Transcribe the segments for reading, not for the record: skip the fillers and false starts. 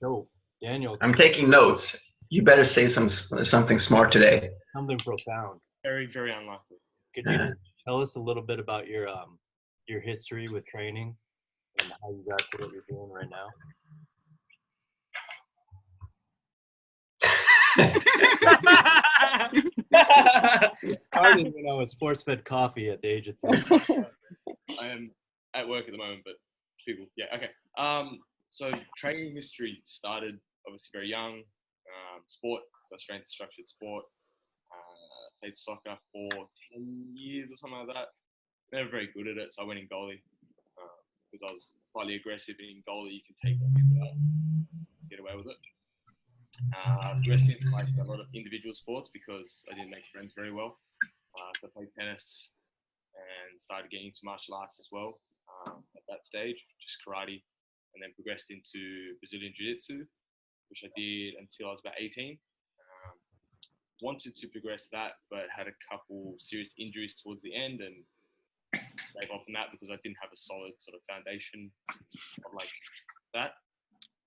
So, Daniel, I'm taking notes. You better say something smart today. something profound. Very, very unlikely. Could you just tell us a little bit about your history with training and how you got to what you're doing right now? It started when I was force-fed coffee at the age of 3. I am at work at the moment, but people, yeah, okay. So training history started obviously very young. Sport, got straight into structured sport. Played soccer for 10 years or something like that. Never very good at it, so I went in goalie because I was slightly aggressive in goalie. You can take people out, get away with it. The rest into like a lot of individual sports because I didn't make friends very well. So I played tennis and started getting into martial arts as well at that stage, just karate, and then progressed into Brazilian Jiu-Jitsu, which I did until I was about 18. Wanted to progress that, but had a couple serious injuries towards the end and gave up on that because I didn't have a solid sort of foundation of like that.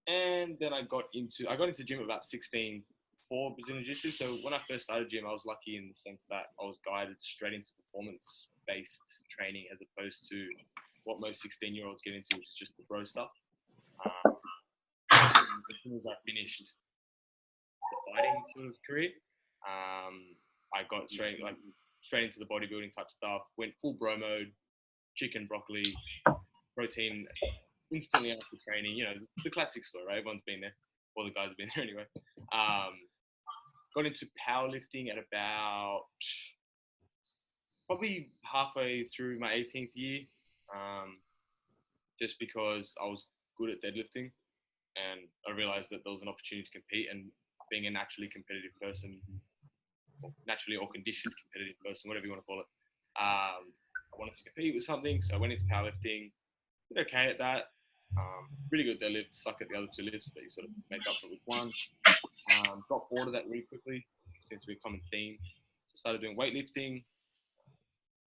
And then I got into gym at about 16 for Brazilian Jiu-Jitsu. So when I first started gym, I was lucky in the sense that I was guided straight into performance-based training as opposed to what most 16-year-olds get into, which is just the bro stuff. As soon as I finished the fighting sort of career, I got straight into the bodybuilding type stuff. Went full bro mode, chicken, broccoli, protein instantly after training. You know, the classic story, right? Everyone's been there. All the guys have been there anyway. Got into powerlifting at about probably halfway through my 18th year, just because I was good at deadlifting, and I realized that there was an opportunity to compete. And being a naturally competitive person, naturally or conditioned competitive person, whatever you want to call it, I wanted to compete with something, so I went into powerlifting. Did okay at that. Really good deadlift, suck at the other two lifts, but you sort of make up for it with one. Got bored of that really quickly. Seems to be a common theme. So started doing weightlifting.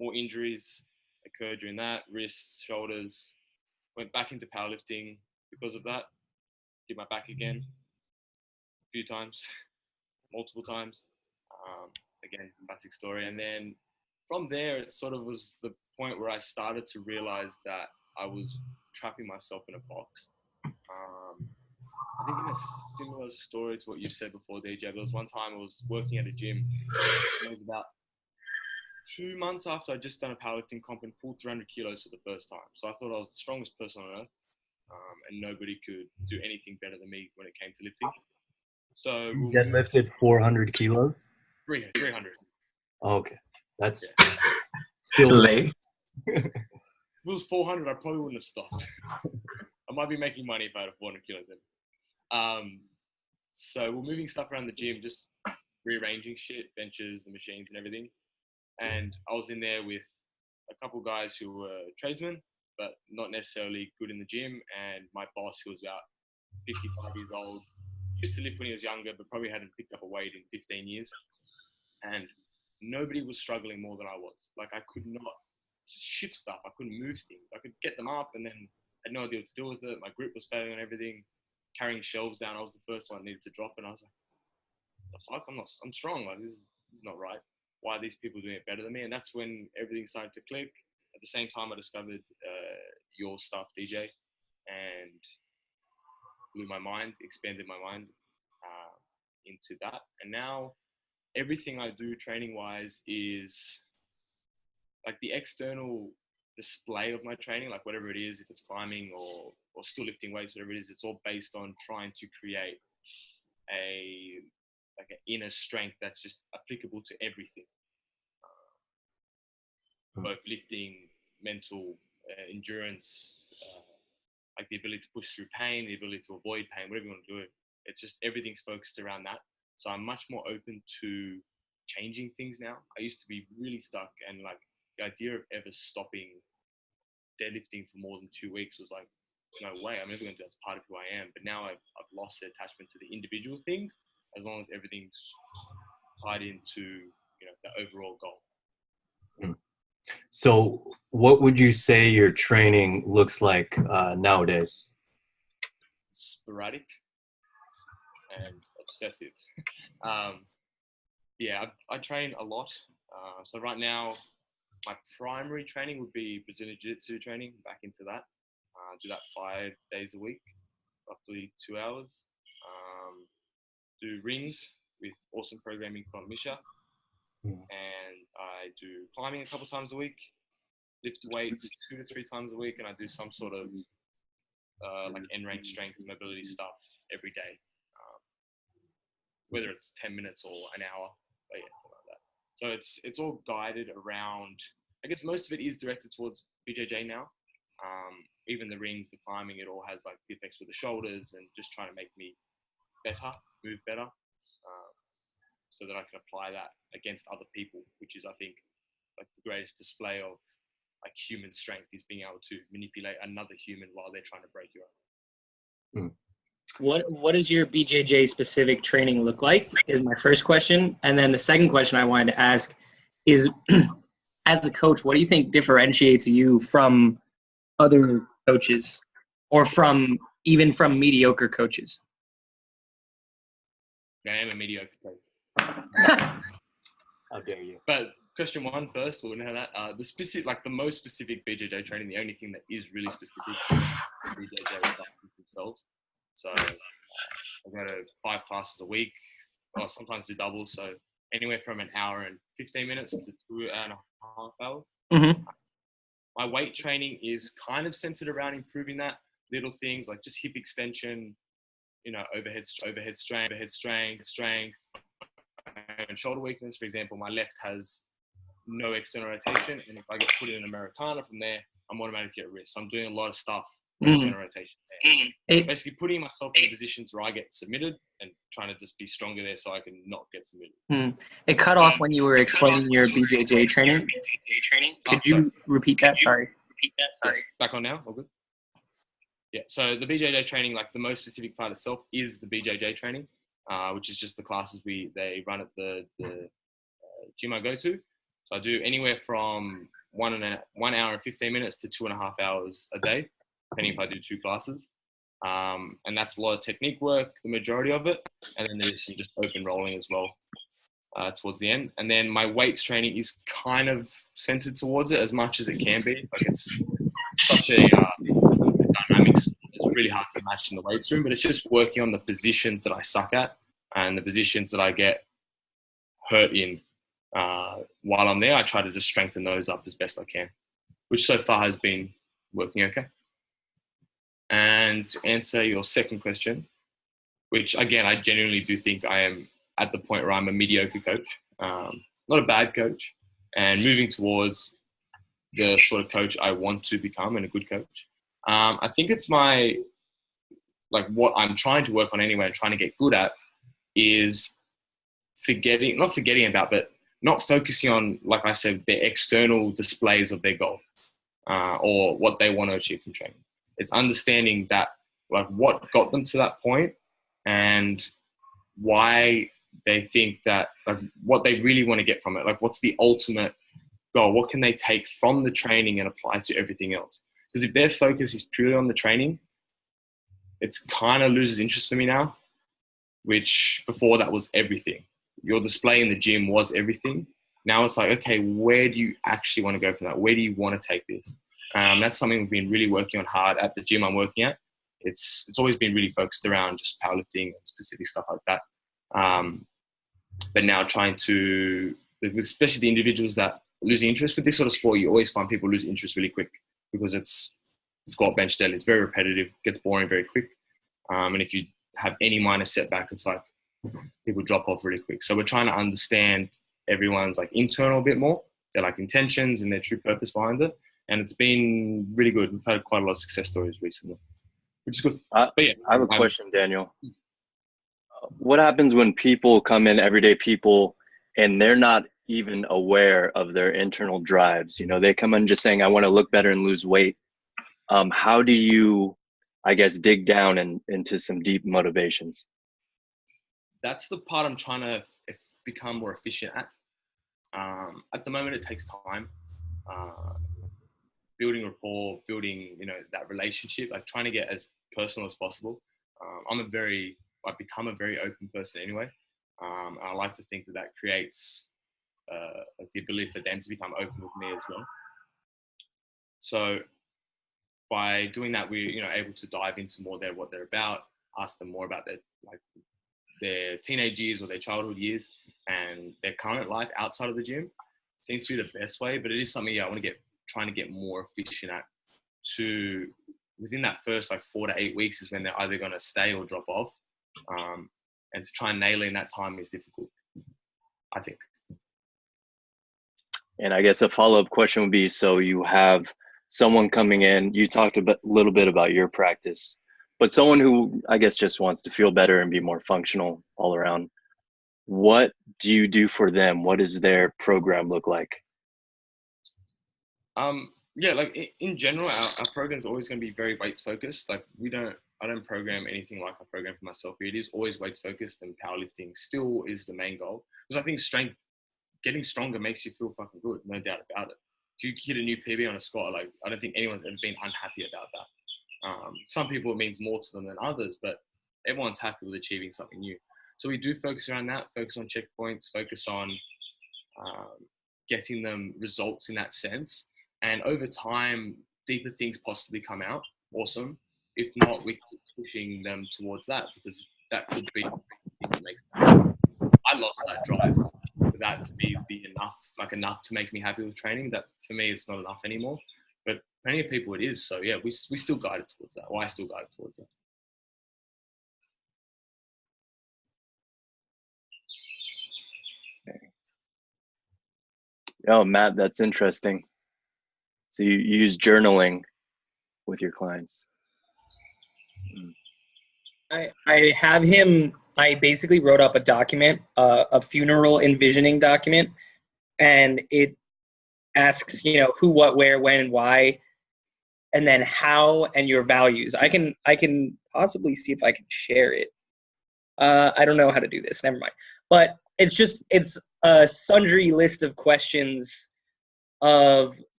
More injuries occurred during that, wrists, shoulders. Went back into powerlifting because of that. Did my back again a few times, multiple times. Again, classic story. And then from there, it sort of was the point where I started to realize that I was trapping myself in a box. I think in a similar story to what you said before, DJ, there was one time I was working at a gym, and it was about 2 months after I'd just done a powerlifting comp and pulled 300 kilos for the first time. So I thought I was the strongest person on earth, and nobody could do anything better than me when it came to lifting. So You deadlifted 400 kilos? 300. Okay. That's Late. If it was 400, I probably wouldn't have stopped. I might be making money if I had a 400 kilo then. So we're moving stuff around the gym, just rearranging shit, benches, the machines and everything. And I was in there with a couple guys who were tradesmen, but not necessarily good in the gym. And my boss, who was about 55 years old, used to lift when he was younger, but probably hadn't picked up a weight in 15 years. And nobody was struggling more than I was. Like, I could not shift stuff. I couldn't move things. I could get them up and then had no idea what to do with it. My grip was failing on everything. Carrying shelves down, I was the first one needed to drop, and I was like, the fuck? I'm strong. Like, this is not right. Why are these people doing it better than me? And that's when everything started to click. At the same time, I discovered your stuff, DJ, and blew my mind, expanded my mind into that. And now everything I do training-wise is like the external display of my training, like whatever it is, if it's climbing or still lifting weights, whatever it is, it's all based on trying to create an inner strength that's just applicable to everything, both lifting, mental, endurance, like the ability to push through pain, the ability to avoid pain, whatever you want to do. It's just everything's focused around that. So I'm much more open to changing things now. I used to be really stuck, and like the idea of ever stopping deadlifting for more than 2 weeks was like, no way, I'm never going to do that. It's part of who I am. But now I've lost the attachment to the individual things, as long as everything's tied into the overall goal. So what would you say your training looks like nowadays? Sporadic. and obsessive. um, yeah, I train a lot. So right now, my primary training would be Brazilian Jiu-Jitsu training, back into that. Do that 5 days a week, roughly 2 hours. Do rings with awesome programming from Misha. Mm. And I do climbing a couple times a week, lift weights 2 to 3 times a week, and I do some sort of like end range strength mobility stuff every day, whether it's 10 minutes or an hour, but yeah, something like that. So it's all guided around. I guess most of it is directed towards BJJ now. Even the rings, the climbing, it all has like the effects with the shoulders and just trying to make me better, move better, so that I can apply that against other people, which is, I think, like the greatest display of like human strength is being able to manipulate another human while they're trying to break your own. What does your BJJ specific training look like is my first question. And then the second question I wanted to ask is, as a coach, what do you think differentiates you from other coaches or even from mediocre coaches? I am a mediocre coach. How dare you? But question one first, we'll know that. The most specific BJJ training, the only thing that is really specific is BJJ classes themselves. So I go to 5 classes a week, or sometimes do doubles. So anywhere from an hour and 15 minutes to 2.5 hours. Mm-hmm. My weight training is kind of centered around improving that. Little things like just hip extension, overhead strength, and shoulder weakness. For example, my left has no external rotation, and if I get put in an Americana from there, I'm automatically at risk. So I'm doing a lot of stuff with external rotation there. Basically putting myself in positions where I get submitted and trying to just be stronger there so I can not get submitted. It cut off when you were explaining your BJJ training. Could you repeat that? Sorry. Yes. Back on now? All good? Yeah, so the BJJ training, like the most specific part itself is the BJJ training, which is just the classes they run at the gym I go to. So I do anywhere from 1 hour and 15 minutes to 2.5 hours a day, depending if I do 2 classes. And that's a lot of technique work, the majority of it. And then there's some just open rolling as well towards the end. And then my weights training is kind of centered towards it as much as it can be. Like it's such a dynamic sport. It's really hard to match in the weights room, but it's just working on the positions that I suck at and the positions that I get hurt in. While I'm there, I try to just strengthen those up as best I can, which so far has been working okay. And to answer your second question, which again, I genuinely do think I am at the point where I'm a mediocre coach, not a bad coach, and moving towards the sort of coach I want to become and a good coach. I think it's what I'm trying to work on anyway and trying to get good at is not focusing on, like I said, the external displays of their goal or what they want to achieve from training. It's understanding that, like, what got them to that point and why they think that, like, what they really want to get from it. Like, what's the ultimate goal? What can they take from the training and apply to everything else? Because if their focus is purely on the training, it's kind of loses interest for me now, which before that was everything. Your display in the gym was everything. Now it's like, okay, where do you actually want to go from that? Where do you want to take this? That's something we've been really working on hard at the gym I'm working at. It's always been really focused around just powerlifting and specific stuff like that. But now trying to, especially the individuals that are losing interest with this sort of sport, you always find people lose interest really quick because it's squat, bench, deadlift. It's very repetitive, gets boring very quick. And if you have any minor setback, it's like people drop off really quick. So we're trying to understand everyone's like internal a bit more, their like intentions and their true purpose behind it. And it's been really good. We've had quite a lot of success stories recently, which is good. But yeah, I have a question, Daniel. What happens when people come in, everyday people, and they're not even aware of their internal drives? You know, they come in just saying, I want to look better and lose weight. How do you, I guess, dig down into some deep motivations? That's the part I'm trying to become more efficient at. At the moment, it takes time. Building rapport, building, that relationship, like trying to get as personal as possible. I'm a very I've become a very open person anyway. And I like to think that that creates the ability for them to become open with me as well. So by doing that, we're able to dive into more what they're about, ask them more about their teenage years or their childhood years and their current life outside of the gym. Seems to be the best way, but it is something I want to trying to get more efficient at. To within that first 4 to 8 weeks is when they're either going to stay or drop off, and to try and nail in that time is difficult, I think. And I guess a follow-up question would be, so you have someone coming in, you talked a little bit about your practice, but someone who I guess just wants to feel better and be more functional all around, what do you do for them? What does their program look like? Yeah, in general, our program's always going to be very weights focused. I don't program anything like I program for myself. It is always weights focused, and powerlifting still is the main goal. Because I think getting stronger makes you feel fucking good, no doubt about it. If you hit a new PB on a squat, I don't think anyone's ever been unhappy about that. Some people it means more to them than others, but everyone's happy with achieving something new. So we do focus around that, focus on checkpoints, focus on getting them results in that sense. And over time, deeper things possibly come out. Awesome. If not, we keep pushing them towards that, because that could be what makes sense. I lost that drive for that to be enough to make me happy with training. That for me, it's not enough anymore. But plenty of people it is. So yeah, we still guide it towards that. Or I still guide it towards that. Oh, Matt, that's interesting. So you use journaling with your clients. I have him. I basically wrote up a document, a funeral envisioning document, and it asks, who, what, where, when, and why, and then how, and your values. I can possibly see if I can share it. I don't know how to do this. Never mind. But it's a sundry list of questions of,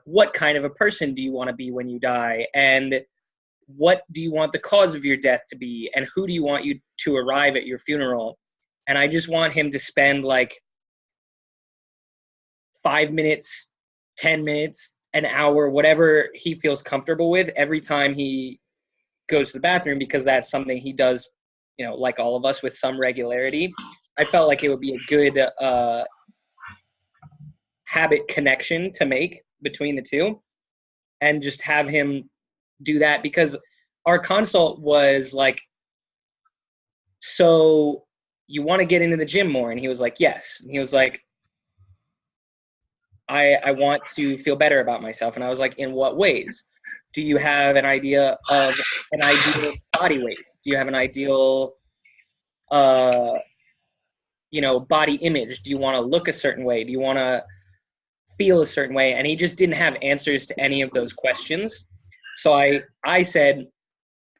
what kind of a person do you want to be when you die, and what do you want the cause of your death to be, and who do you want you to arrive at your funeral. And I just want him to spend 5 minutes, 10 minutes, an hour, whatever he feels comfortable with every time he goes to the bathroom, because that's something he does, like all of us, with some regularity. I felt like it would be a good habit connection to make between the two, and just have him do that, because our consult was so you want to get into the gym more? And he was like, yes. And he was like, I want to feel better about myself. And I was like, in what ways? Do you have an idea of an ideal body weight? Do you have an ideal, body image? Do you want to look a certain way? Do you want to feel a certain way? And he just didn't have answers to any of those questions. So I said,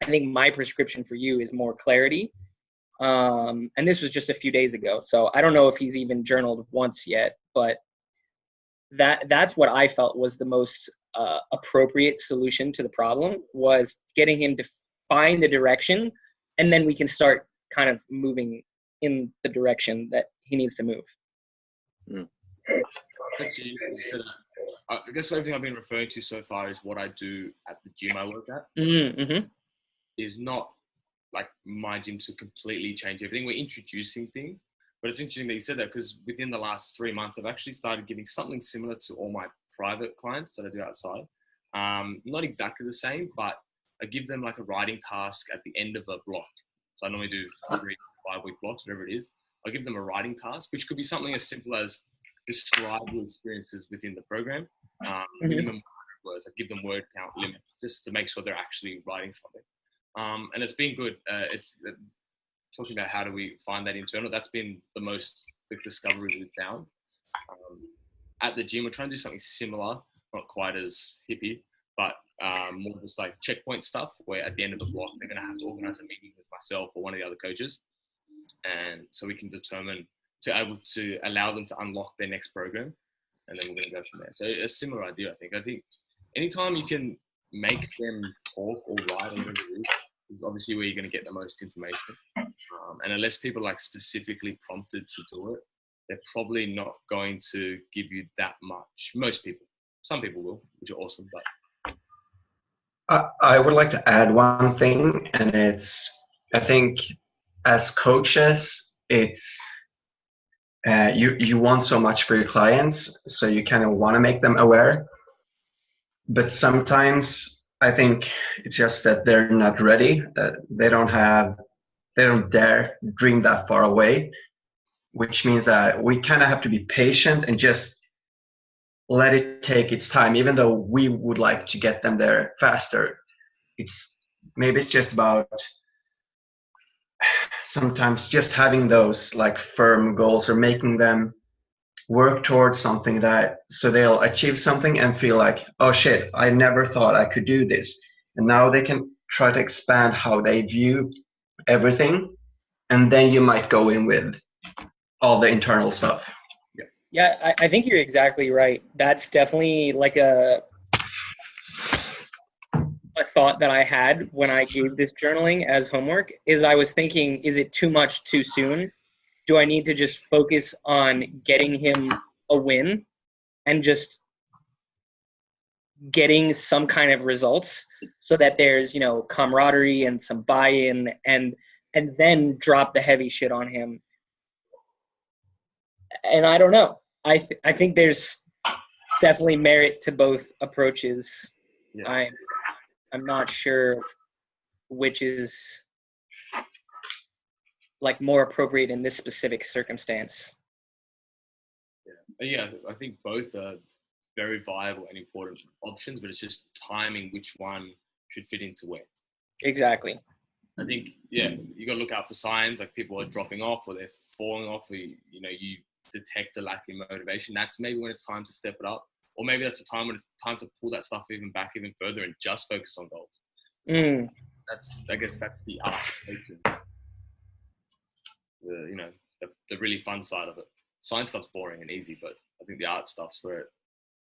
I think my prescription for you is more clarity. And this was just a few days ago. So I don't know if he's even journaled once yet, but that's what I felt was the most appropriate solution to the problem, was getting him to find a direction, and then we can start kind of moving in the direction that he needs to move. Actually, I guess everything I've been referring to so far is what I do at the gym I work at. Mm-hmm. Is not my gym to completely change everything. We're introducing things, but it's interesting that you said that, because within the last 3 months, I've actually started giving something similar to all my private clients that I do outside. Not exactly the same, but I give them a writing task at the end of a block. So I normally do 3 to 5 week blocks, whatever it is. I'll give them a writing task, which could be something as simple as describe your experiences within the program. Minimum words. I give them word count limits just to make sure they're actually writing something. And it's been good. It's talking about how do we find that internal. That's been the most discovery we've found. At the gym, we're trying to do something similar, not quite as hippie, but more just checkpoint stuff, where at the end of the block, they're going to have to organize a meeting with myself or one of the other coaches. And so we can determine to allow them to unlock their next program. And then we're going to go from there. So a similar idea, I think. I think anytime you can make them talk or write or whatever it is obviously where you're going to get the most information. And unless people like specifically prompted to do it, they're probably not going to give you that much. Most people, some people will, which are awesome. But I would like to add one thing, and it's, I think as coaches, it's you want so much for your clients, so you kind of want to make them aware. But sometimes I think it's just that they're not ready. They don't dare dream that far away, which means that we kind of have to be patient and just let it take its time, even though we would like to get them there faster. Maybe it's just about sometimes just having those like firm goals or making them work towards something, that so they'll achieve something and feel like, oh shit, I never thought I could do this. And now they can try to expand how they view everything. And then you might go in with all the internal stuff. Yeah, I think you're exactly right. That's definitely like a thought that I had when I gave this journaling as homework. Is I was thinking, is it too much too soon? Do I need to just focus on getting him a win and just getting some kind of results so that there's, camaraderie and some buy-in, and then drop the heavy shit on him? And I don't know. I think there's definitely merit to both approaches. Yeah. I'm not sure which is like more appropriate in this specific circumstance. Yeah, I think both are very viable and important options, but it's just timing which one should fit into where. Exactly. I think, you got to look out for signs like people are dropping off or they're falling off, or you detect a lack in motivation. That's maybe when it's time to step it up. Or maybe that's a time when it's time to pull that stuff even back even further and just focus on goals. I guess that's the art of coaching. The really fun side of it. Science stuff's boring and easy, but I think the art stuff's where it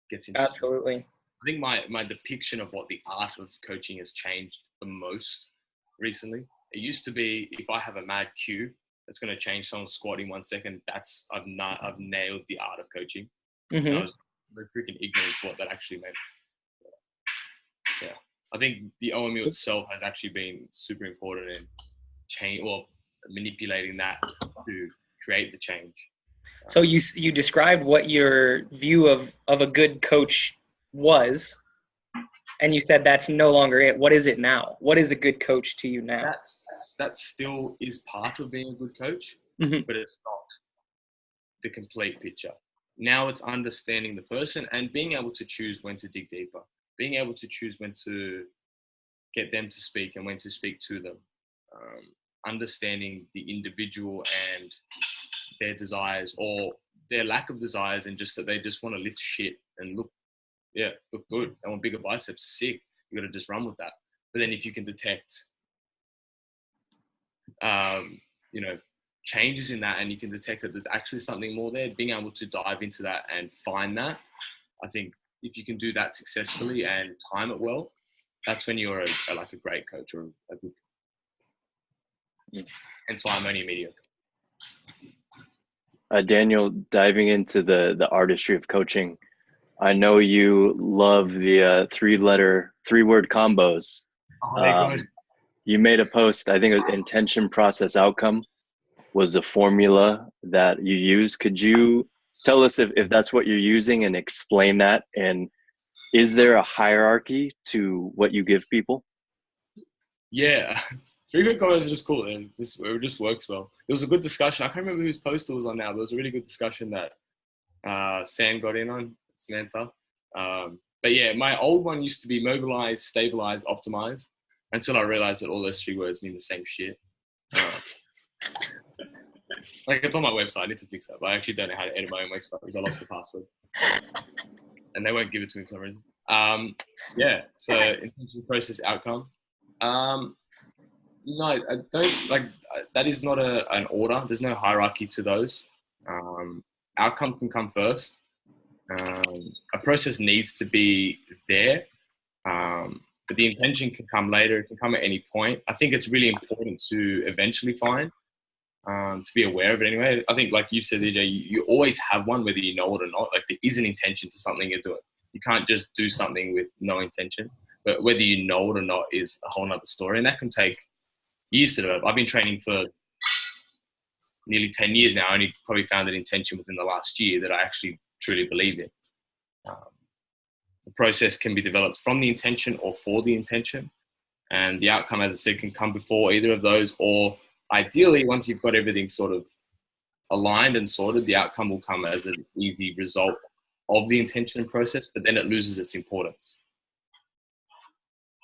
gets interesting. Absolutely. I think my depiction of what the art of coaching has changed the most recently. It used to be, if I have a mad cue that's going to change someone's squat in 1 second, I've nailed the art of coaching. Mm-hmm. I was very freaking ignorant to what that actually meant. Yeah, I think the OMU itself has actually been super important in manipulating that to create the change. So you described what your view of a good coach was, and you said that's no longer it. What is it now? What is a good coach to you now? That still is part of being a good coach, but it's not the complete picture. Now it's understanding the person and being able to choose when to dig deeper, being able to choose when to get them to speak and when to speak to them, understanding the individual and their desires or their lack of desires, and just that they just want to lift shit and look good. They want bigger biceps, sick. You got to just run with that. But then if you can detect, changes in that, and you can detect that there's actually something more there, being able to dive into that and find that, I think if you can do that successfully and time it well, that's when you're a great coach or a good coach. Hence why I'm only mediocre. Daniel, diving into the artistry of coaching, I know you love the three-word combos. You made a post, I think it was intention, process, outcome was the formula that you use. Could you tell us if that's what you're using and explain that? And is there a hierarchy to what you give people? Yeah, three-word combos are just cool. And it just works well. There was a good discussion. I can't remember whose post it was on now, but it was a really good discussion that Sam got in on, Samantha. But yeah, my old one used to be mobilize, stabilize, optimize, until I realized that all those three words mean the same shit. It's on my website. I need to fix that, but I actually don't know how to edit my own website because I lost the password, and they won't give it to me for some reason. So intention, process, outcome. No, I don't like that. Is not an order. There's no hierarchy to those. Outcome can come first. A process needs to be there, but the intention can come later. It can come at any point. I think it's really important to eventually find to be aware of it anyway. I think, like you said, DJ, you always have one, whether you know it or not. Like, there is an intention to something you're doing. You can't just do something with no intention. But whether you know it or not is a whole nother story. And that can take years to develop. I've been training for nearly 10 years now. I only probably found an intention within the last year that I actually truly believe in. The process can be developed from the intention or for the intention. And the outcome, as I said, can come before either of those, or ideally, once you've got everything sort of aligned and sorted, the outcome will come as an easy result of the intention and process, but then it loses its importance.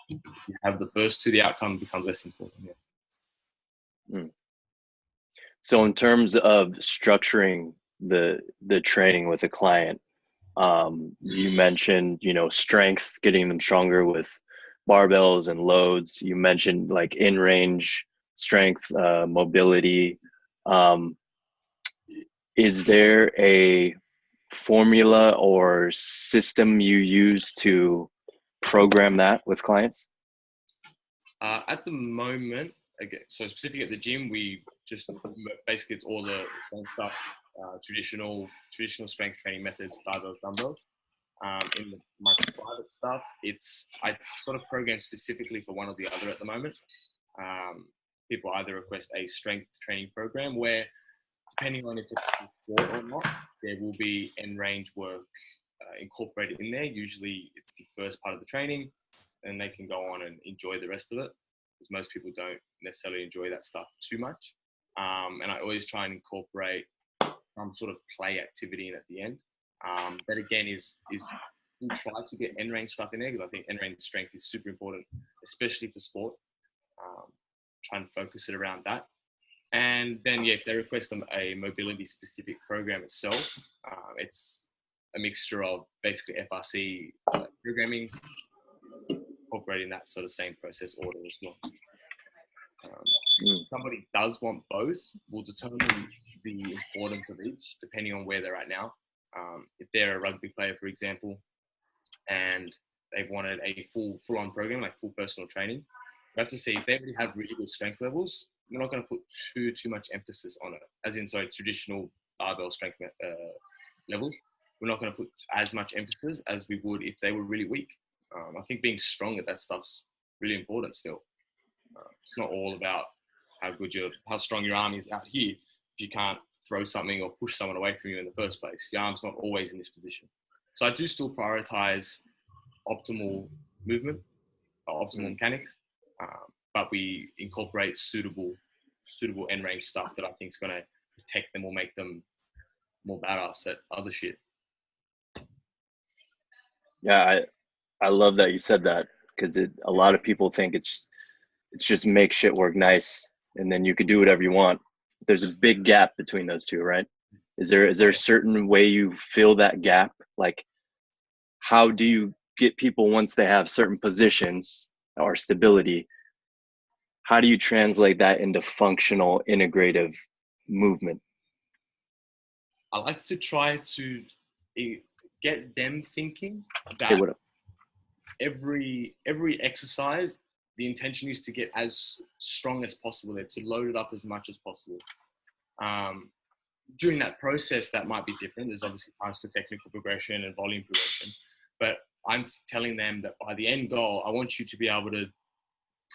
You have the first two, the outcome becomes less important. Yeah. So in terms of structuring the training with a client, you mentioned, strength, getting them stronger with barbells and loads. You mentioned like in range strength, mobility. Is there a formula or system you use to program that with clients? At the moment, again, so specifically at the gym, we just basically, it's all the same stuff, traditional strength training methods, barbells, dumbbells. In my private stuff, I sort of program specifically for one or the other at the moment. People either request a strength training program where, depending on if it's for sport or not, there will be end range work incorporated in there. Usually it's the first part of the training, and they can go on and enjoy the rest of it, because most people don't necessarily enjoy that stuff too much. And I always try and incorporate some sort of play activity in at the end. That again is we try to get end range stuff in there, because I think end range strength is super important, especially for sport. Try and focus it around that. And then, if they request a mobility specific program itself, it's a mixture of basically FRC programming, incorporating that sort of same process order as well. If somebody does want both, we'll determine the importance of each depending on where they're at now. If they're a rugby player, for example, and they've wanted a full-on program, like full personal training, we have to see if they already have really good strength levels. We're not going to put too much emphasis on it, as in, traditional barbell strength levels. We're not going to put as much emphasis as we would if they were really weak. I think being strong at that stuff's really important still. It's not all about how strong your arm is out here if you can't throw something or push someone away from you in the first place. Your arm's not always in this position. So I do still prioritize optimal movement, or optimal mechanics, but we incorporate suitable end range stuff that I think is going to protect them or make them more badass at other shit. Yeah, I love that you said that, because a lot of people think it's just make shit work nice and then you can do whatever you want. There's a big gap between those two, right? Is there a certain way you fill that gap? Like, how do you get people, once they have certain positions or stability, how do you translate that into functional integrative movement? I like to try to get them thinking that every exercise, the intention is to get as strong as possible there, to load it up as much as possible. During that process, that might be different. There's obviously times for technical progression and volume progression, but I'm telling them that by the end goal, I want you to be able to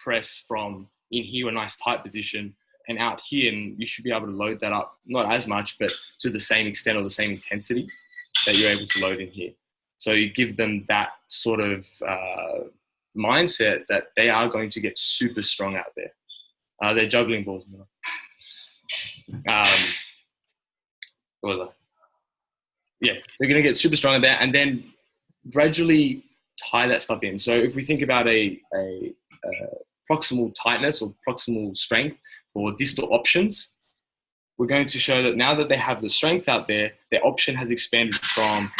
press from in here, a nice tight position, and out here, and you should be able to load that up, not as much, but to the same extent or the same intensity that you're able to load in here. So you give them that sort of mindset that they are going to get super strong out there. They're juggling balls. What was that? Yeah, they're going to get super strong at that, and then gradually tie that stuff in. So if we think about a proximal tightness or proximal strength or distal options, we're going to show that now that they have the strength out there, their option has expanded from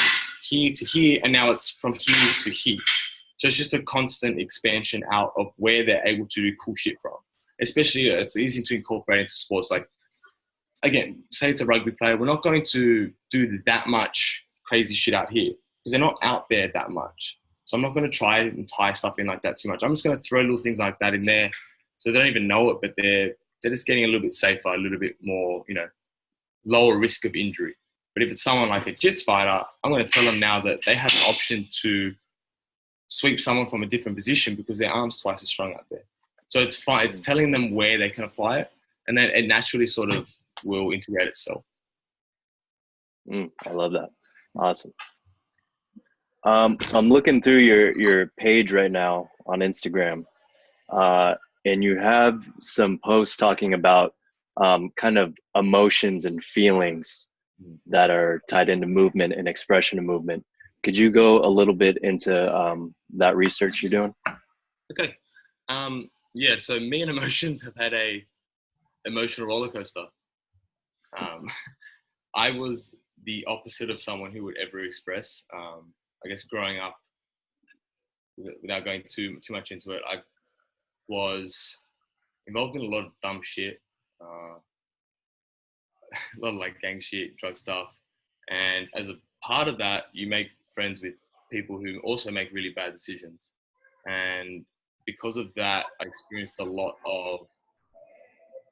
here to here, and now it's from here to here. So it's just a constant expansion out of where they're able to do cool shit from. Especially, it's easy to incorporate into sports. Like, again, say it's a rugby player, we're not going to do that much crazy shit out here because they're not out there that much. So I'm not going to try and tie stuff in like that too much. I'm just going to throw little things like that in there so they don't even know it, but they're they're just getting a little bit safer, a little bit more, lower risk of injury. But if it's someone like a jits fighter, I'm going to tell them now that they have an option to sweep someone from a different position because their arm's twice as strong out there. So it's fine. It's telling them where they can apply it, and then it naturally sort of will integrate itself. I love that. Awesome. So I'm looking through your page right now on Instagram, and you have some posts talking about kind of emotions and feelings that are tied into movement and expression of movement. Could you go a little bit into that research you're doing? Okay. Yeah, so me and emotions have had a emotional roller coaster. I was the opposite of someone who would ever express. I guess growing up, without going too much into it, I was involved in a lot of dumb shit, a lot of like gang shit, drug stuff. And as a part of that, you make friends with people who also make really bad decisions. And because of that, I experienced a lot of,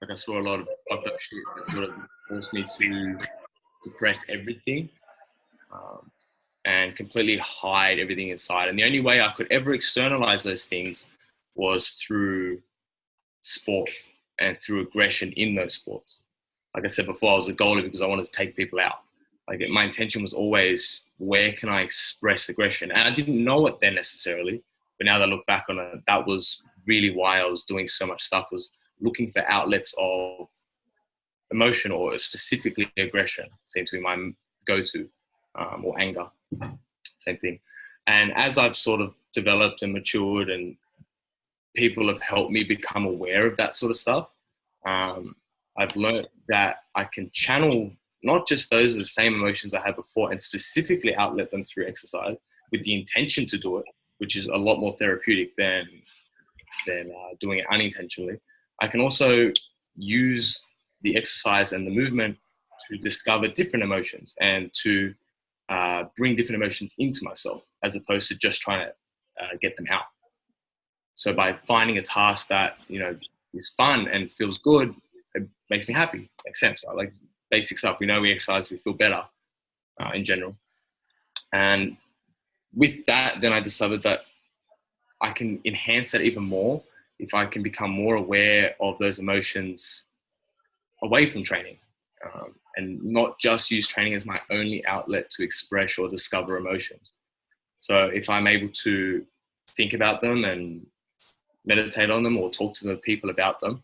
like I saw a lot of fucked up shit that sort of forced me to suppress everything and completely hide everything inside. And the only way I could ever externalize those things was through sport and through aggression in those sports. Like I said before, I was a goalie because I wanted to take people out. Like my intention was always, where can I express aggression? And I didn't know it then necessarily, but now that I look back on it, that was really why I was doing so much stuff, was looking for outlets of emotion, or specifically aggression seemed to be my go-to, or anger, same thing. And as I've sort of developed and matured and people have helped me become aware of that sort of stuff, I've learned that I can channel not just those are the same emotions I had before and specifically outlet them through exercise with the intention to do it, which is a lot more therapeutic than doing it unintentionally. I can also use the exercise and the movement to discover different emotions and to bring different emotions into myself, as opposed to just trying to get them out. So by finding a task that, is fun and feels good, it makes me happy. Makes sense, right? Like basic stuff. We know we exercise, we feel better in general. And with that, then I discovered that I can enhance that even more if I can become more aware of those emotions away from training, and not just use training as my only outlet to express or discover emotions. So if I'm able to think about them and meditate on them or talk to the people about them,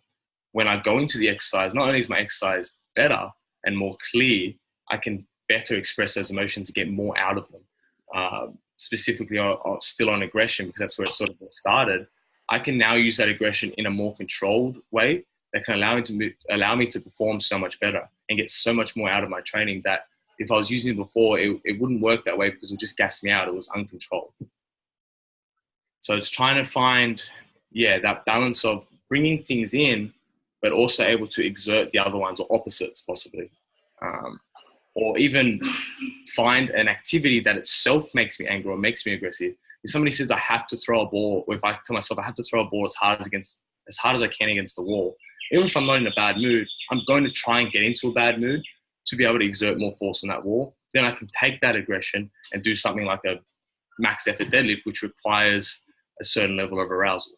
when I go into the exercise, not only is my exercise better and more clear, I can better express those emotions and get more out of them. Specifically still on aggression, because that's where it sort of started. I can now use that aggression in a more controlled way that can allow me to perform so much better and get so much more out of my training, that if I was using it before, it wouldn't work that way because it would just gas me out. It was uncontrolled. So it's trying to find, that balance of bringing things in, but also able to exert the other ones, or opposites possibly. Or even find an activity that itself makes me angry or makes me aggressive. If somebody says I have to throw a ball, or if I tell myself I have to throw a ball as hard as I can against the wall, even if I'm not in a bad mood, I'm going to try and get into a bad mood to be able to exert more force on that wall. Then I can take that aggression and do something like a max effort deadlift, which requires a certain level of arousal.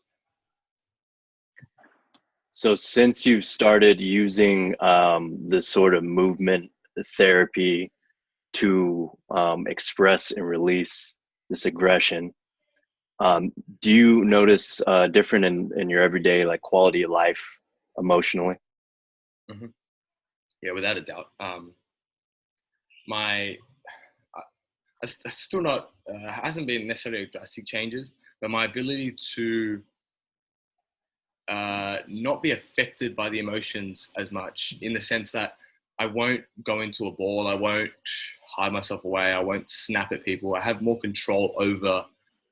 So since you've started using this sort of movement therapy to express and release this aggression, do you notice different in your everyday quality of life emotionally? Mm-hmm. Yeah, without a doubt. It's still not hasn't been necessarily drastic changes, but my ability to not be affected by the emotions as much, in the sense that I won't go into a ball, I won't hide myself away, I won't snap at people. I have more control over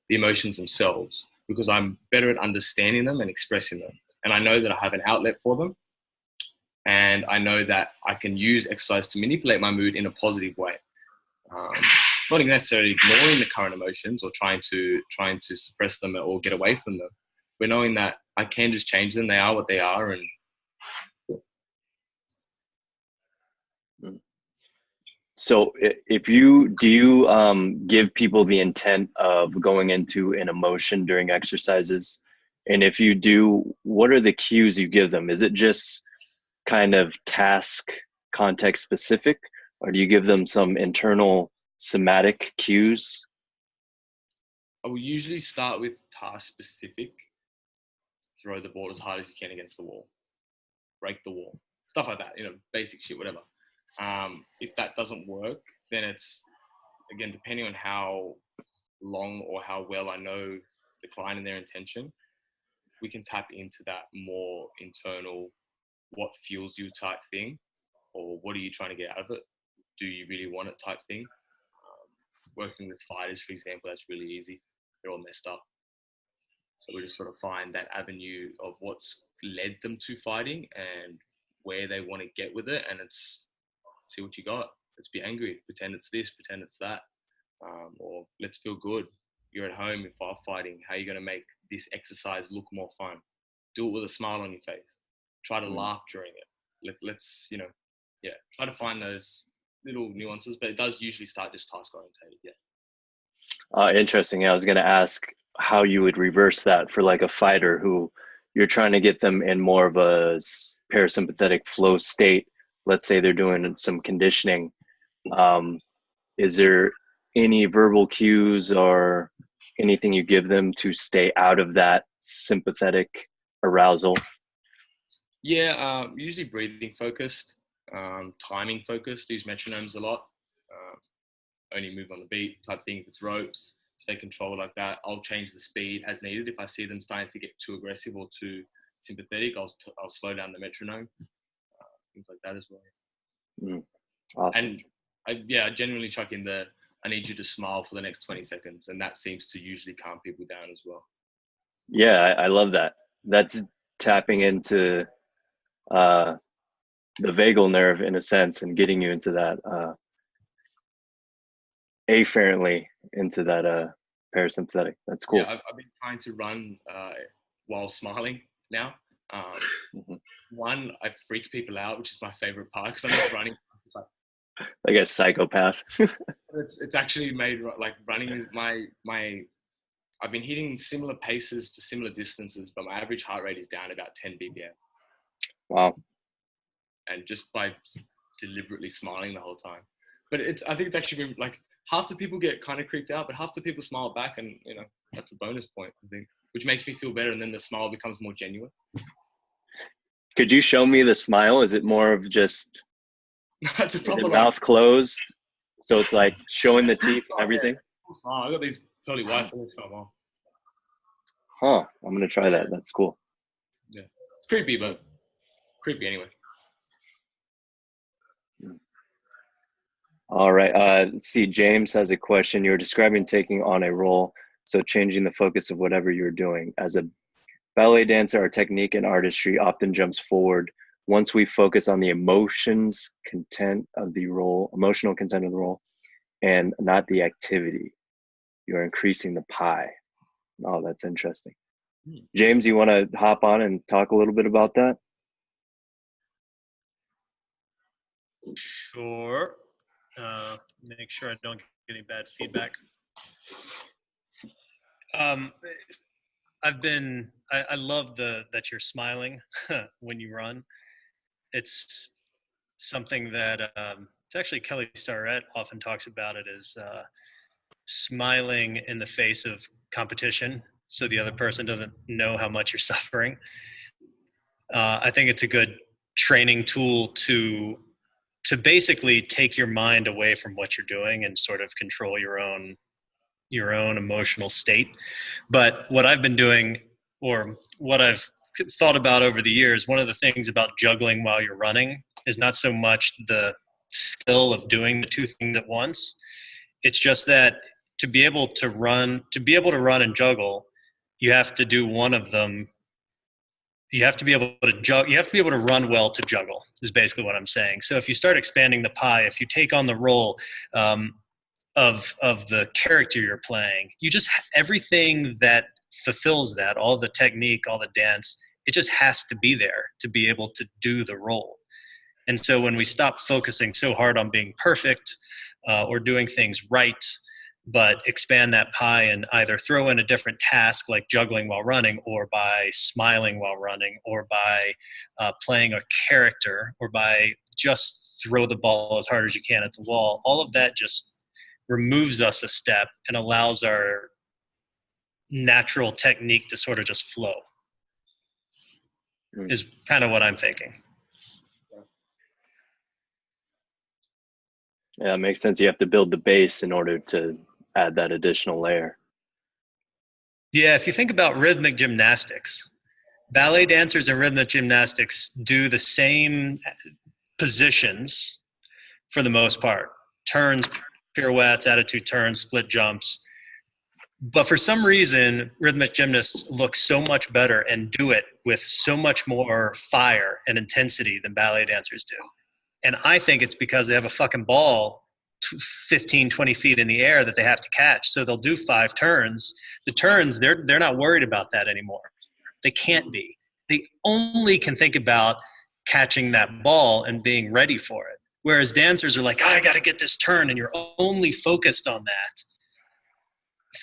the emotions themselves because I'm better at understanding them and expressing them. And I know that I have an outlet for them. And I know that I can use exercise to manipulate my mood in a positive way. Not necessarily ignoring the current emotions or trying to suppress them or get away from them, but knowing that I can just change them. They are what they are, and So if you do you give people the intent of going into an emotion during exercises? And if you do, what are the cues you give them? Is it just kind of task context specific, or do you give them some internal somatic cues? I will usually start with task specific. Throw the ball as hard as you can against the wall. Break the wall. Stuff like that, basic shit, whatever. If that doesn't work, then it's, again, depending on how long or how well I know the client and their intention, we can tap into that more internal, what fuels you type thing, or what are you trying to get out of it? Do you really want it type thing? Working with fighters, for example, that's really easy. They're all messed up. So we just sort of find that avenue of what's led them to fighting and where they want to get with it. And it's see what you got. Let's be angry. Pretend it's this, pretend it's that. Or let's feel good. You're at home, if I'm fighting, how are you going to make this exercise look more fun? Do it with a smile on your face. Try to laugh during it. Let's, try to find those little nuances, but it does usually start just task orientated. Yeah. Interesting. I was going to ask how you would reverse that for like a fighter who you're trying to get them in more of a parasympathetic flow state. Let's say they're doing some conditioning. Is there any verbal cues or anything you give them to stay out of that sympathetic arousal? Yeah, usually breathing focused, timing focused. Use metronomes a lot. Only move on the beat type thing. If it's ropes, stay controlled like that. I'll change the speed as needed. If I see them starting to get too aggressive or too sympathetic, I'll slow down the metronome. Things like that as well. Awesome. And I genuinely chuck in I need you to smile for the next 20 seconds. And that seems to usually calm people down as well. Yeah, I love that. That's tapping into the vagal nerve in a sense and getting you into that afferently into that parasympathetic. That's cool. Yeah, I've been trying to run while smiling now. One, I freak people out, which is my favorite part because I'm just running. It's like a psychopath. It's actually made like running is my I've been hitting similar paces for similar distances, but my average heart rate is down about 10 BPM. Wow. And just by deliberately smiling the whole time. But I think it's actually been like half the people get kind of creeped out, but half the people smile back, and that's a bonus point, I think, which makes me feel better, and then the smile becomes more genuine. Could you show me the smile? Is it more of just that's a proper mouth closed? So it's like showing the teeth and everything? Smile. I got these pearly whites. Huh. I'm going to try that. That's cool. Yeah. It's creepy, but creepy anyway. All right. Let's see. James has a question. You're describing taking on a role, so changing the focus of whatever you're doing. As a ballet dancer, our technique and artistry often jumps forward once we focus on the emotional content of the role, and not the activity. You're increasing the pie. Oh, that's interesting. James, you want to hop on and talk a little bit about that? Sure. Make sure I don't get any bad feedback. I love that you're smiling when you run. It's something that it's actually Kelly Starrett often talks about it as smiling in the face of competition, so the other person doesn't know how much you're suffering. I think it's a good training tool to basically take your mind away from what you're doing and sort of control your own emotional state. But what I've been doing, or what I've thought about over the years, one of the things about juggling while you're running is not so much the skill of doing the two things at once. It's just that to be able to run and juggle, you have to do one of them. You have to be able to run well to juggle, is basically what I'm saying. So if you start expanding the pie, if you take on the role of the character you're playing, everything that fulfills that, all the technique, all the dance, it just has to be there to be able to do the role. And so when we stop focusing so hard on being perfect or doing things right, but expand that pie and either throw in a different task like juggling while running, or by smiling while running, or by playing a character, or by just throw the ball as hard as you can at the wall, all of that just removes us a step and allows our natural technique to sort of just flow, is kind of what I'm thinking. Yeah, it makes sense. You have to build the base in order to add that additional layer. Yeah, if you think about rhythmic gymnastics, ballet dancers and rhythmic gymnastics do the same positions for the most part. Turns, pirouettes, attitude turns, split jumps. But for some reason, rhythmic gymnasts look so much better and do it with so much more fire and intensity than ballet dancers do. And I think it's because they have a fucking ball 15, 20 feet in the air that they have to catch. So they'll do 5 turns. The turns, they're not worried about that anymore. They can't be. They only can think about catching that ball and being ready for it. Whereas dancers are like, oh, I got to get this turn. And you're only focused on that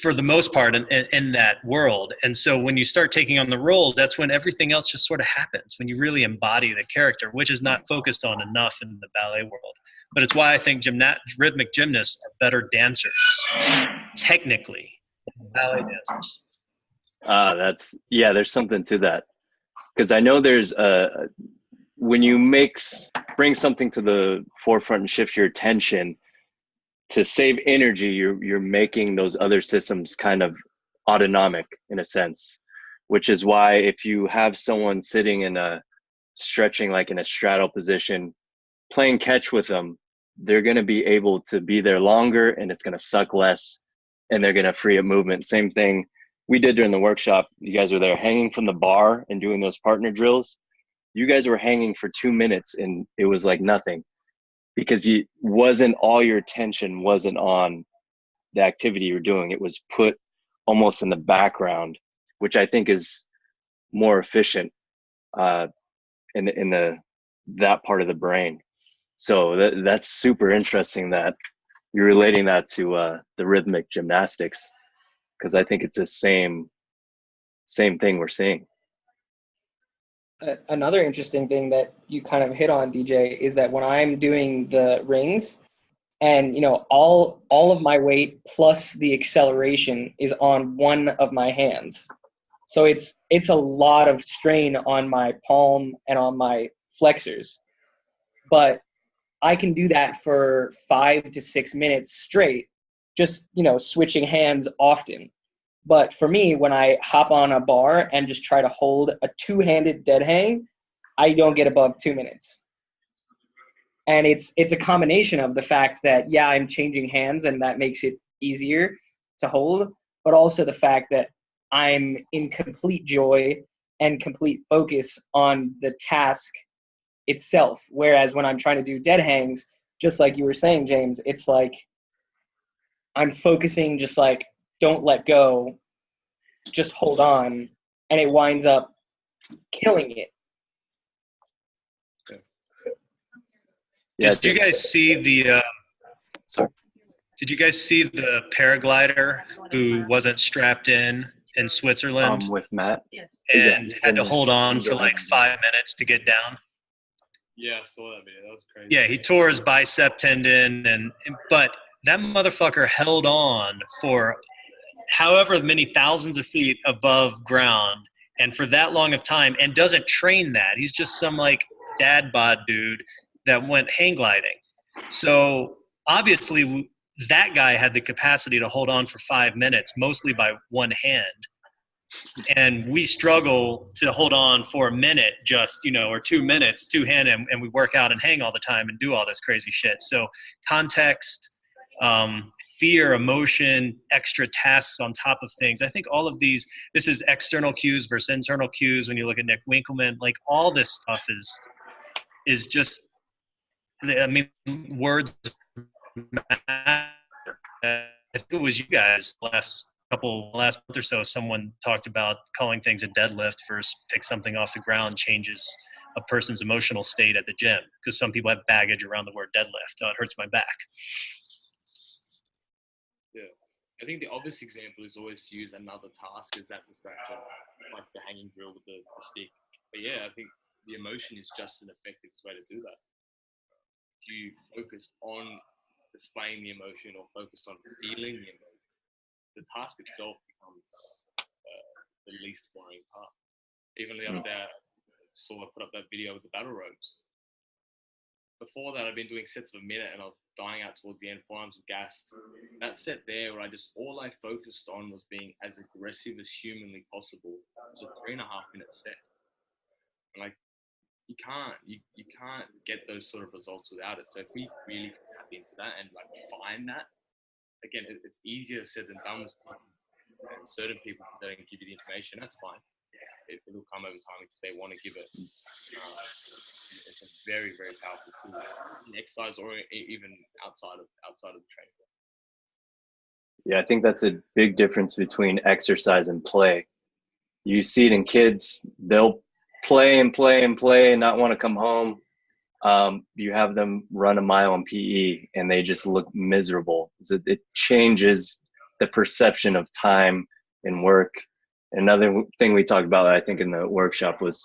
for the most part in that world. And so when you start taking on the roles, that's when everything else just sort of happens, when you really embody the character, which is not focused on enough in the ballet world. But it's why I think rhythmic gymnasts are better dancers, technically, than ballet dancers. There's something to that. Because I know there's when you bring something to the forefront and shift your attention, to save energy, you're making those other systems kind of autonomic in a sense, which is why if you have someone sitting in a stretching, like in a straddle position, playing catch with them, they're going to be able to be there longer and it's going to suck less and they're going to free up movement. Same thing we did during the workshop. You guys were there hanging from the bar and doing those partner drills. You guys were hanging for 2 minutes and it was like nothing, because all your attention wasn't on the activity you were doing. It was put almost in the background, which I think is more efficient in that part of the brain. So that's super interesting that you're relating that to the rhythmic gymnastics, because I think it's the same thing we're seeing. Another interesting thing that you kind of hit on, DJ, is that when I'm doing the rings, and all of my weight plus the acceleration is on one of my hands, so it's a lot of strain on my palm and on my flexors, but I can do that for 5 to 6 minutes straight, just switching hands often. But for me, when I hop on a bar and just try to hold a 2-handed dead hang, I don't get above 2 minutes. And it's a combination of the fact that, I'm changing hands and that makes it easier to hold, but also the fact that I'm in complete joy and complete focus on the task itself. Whereas when I'm trying to do dead hangs, just like you were saying, James, it's like I'm focusing just like, don't let go, just hold on, and it winds up killing it. Did you guys see the Sorry. Did you guys see the paraglider who wasn't strapped in Switzerland With Matt and had to hold on for like 5 minutes to get down? Yeah, I saw that video. That was crazy. Yeah, he tore his bicep tendon, but that motherfucker held on for however many thousands of feet above ground, and for that long of time, and doesn't train that. He's just some like dad bod dude that went hang gliding. So obviously that guy had the capacity to hold on for 5 minutes, mostly by one hand. And we struggle to hold on for a minute just, or 2 minutes, two-hand, and we work out and hang all the time and do all this crazy shit. So context, fear, emotion, extra tasks on top of things. I think all of these, this is external cues versus internal cues. When you look at Nick Winkelman, like all this stuff is just, words matter. I think it was you guys last month or so, someone talked about calling things a deadlift versus pick something off the ground changes a person's emotional state at the gym, because some people have baggage around the word deadlift. Oh, it hurts my back. Yeah. I think the obvious example is always to use another task as that distraction, like the hanging drill with the stick. But yeah, I think the emotion is just an effective way to do that. If you focus on displaying the emotion or focus on feeling the emotion, the task itself becomes the least boring part. Even the other day, I saw I put up that video with the battle ropes. Before that, I'd been doing sets of a minute and I was dying out towards the end, forearms were gassed. That set there where all I focused on was being as aggressive as humanly possible. It was a 3.5 minute set. And like, you can't get those sort of results without it. So if we really tap into that and like find that, again, it's easier said than done with certain people because they don't give you the information. That's fine. It'll come over time if they want to give it. It's a very, very powerful tool in exercise or even outside of the training. Yeah, I think that's a big difference between exercise and play. You see it in kids; they'll play and play and play and not want to come home. You have them run a mile in PE and they just look miserable. It changes the perception of time and work. Another thing we talked about, I think, in the workshop was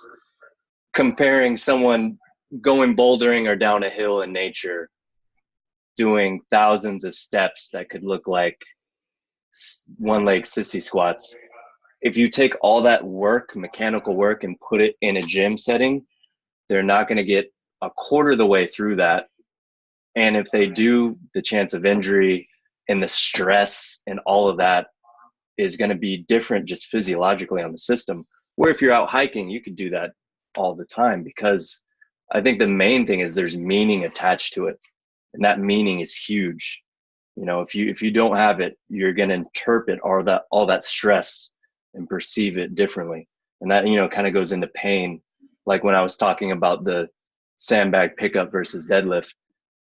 comparing someone going bouldering or down a hill in nature, doing thousands of steps that could look like one leg sissy squats. If you take all that work, mechanical work, and put it in a gym setting, they're not going to get a quarter of the way through that. And if they do, the chance of injury and the stress and all of that is going to be different just physiologically on the system. Where if you're out hiking, you could do that all the time, because I think the main thing is there's meaning attached to it. And that meaning is huge. You know, if you don't have it, you're going to interpret all that stress and perceive it differently. And that, you know, kind of goes into pain. Like when I was talking about the sandbag pickup versus deadlift,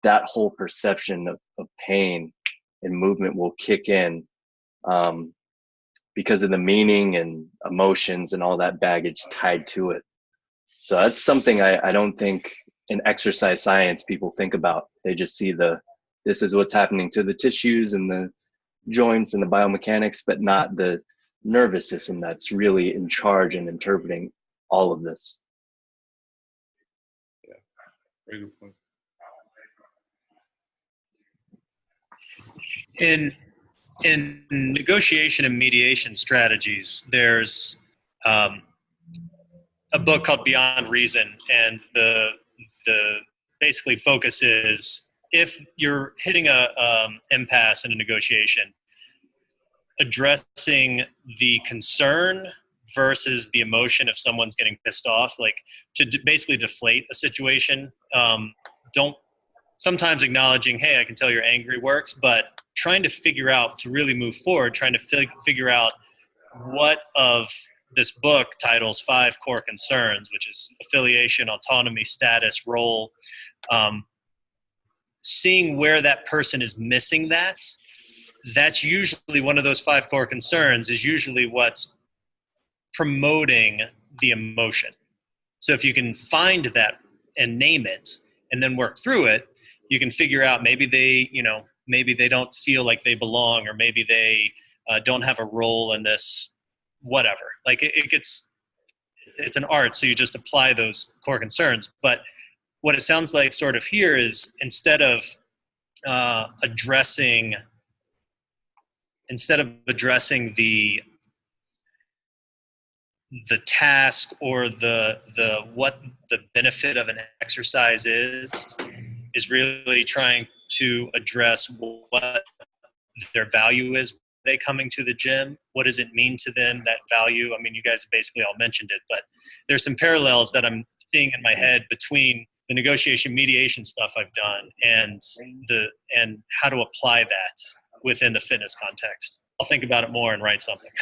that whole perception of pain and movement will kick in because of the meaning and emotions and all that baggage tied to it. So that's something I don't think in exercise science people think about. They just see this is what's happening to the tissues and the joints and the biomechanics, but not the nervous system that's really in charge and interpreting all of this. Yeah, very good point. In negotiation and mediation strategies, there's a book called Beyond Reason, and the basically focus is if you're hitting a impasse in a negotiation, addressing the concern versus the emotion if someone's getting pissed off, like to basically deflate a situation. Don't sometimes acknowledging, hey, I can tell you're angry works, but trying to figure out to really move forward, trying to figure out what of this book titles 5 core concerns, which is affiliation, autonomy, status, role, seeing where that person is missing that's usually one of those 5 core concerns is usually what's promoting the emotion. So if you can find that and name it and then work through it, you can figure out maybe they don't feel like they belong, or maybe they don't have a role in this, whatever. Like it's an art, so you just apply those core concerns. But what it sounds like sort of here is instead of addressing the task or the what the benefit of an exercise is really trying to address what their value is. Are they coming to the gym? What does it mean to them, that value? I mean, you guys basically all mentioned it, but there's some parallels that I'm seeing in my head between the negotiation mediation stuff I've done and how to apply that within the fitness context. I'll think about it more and write something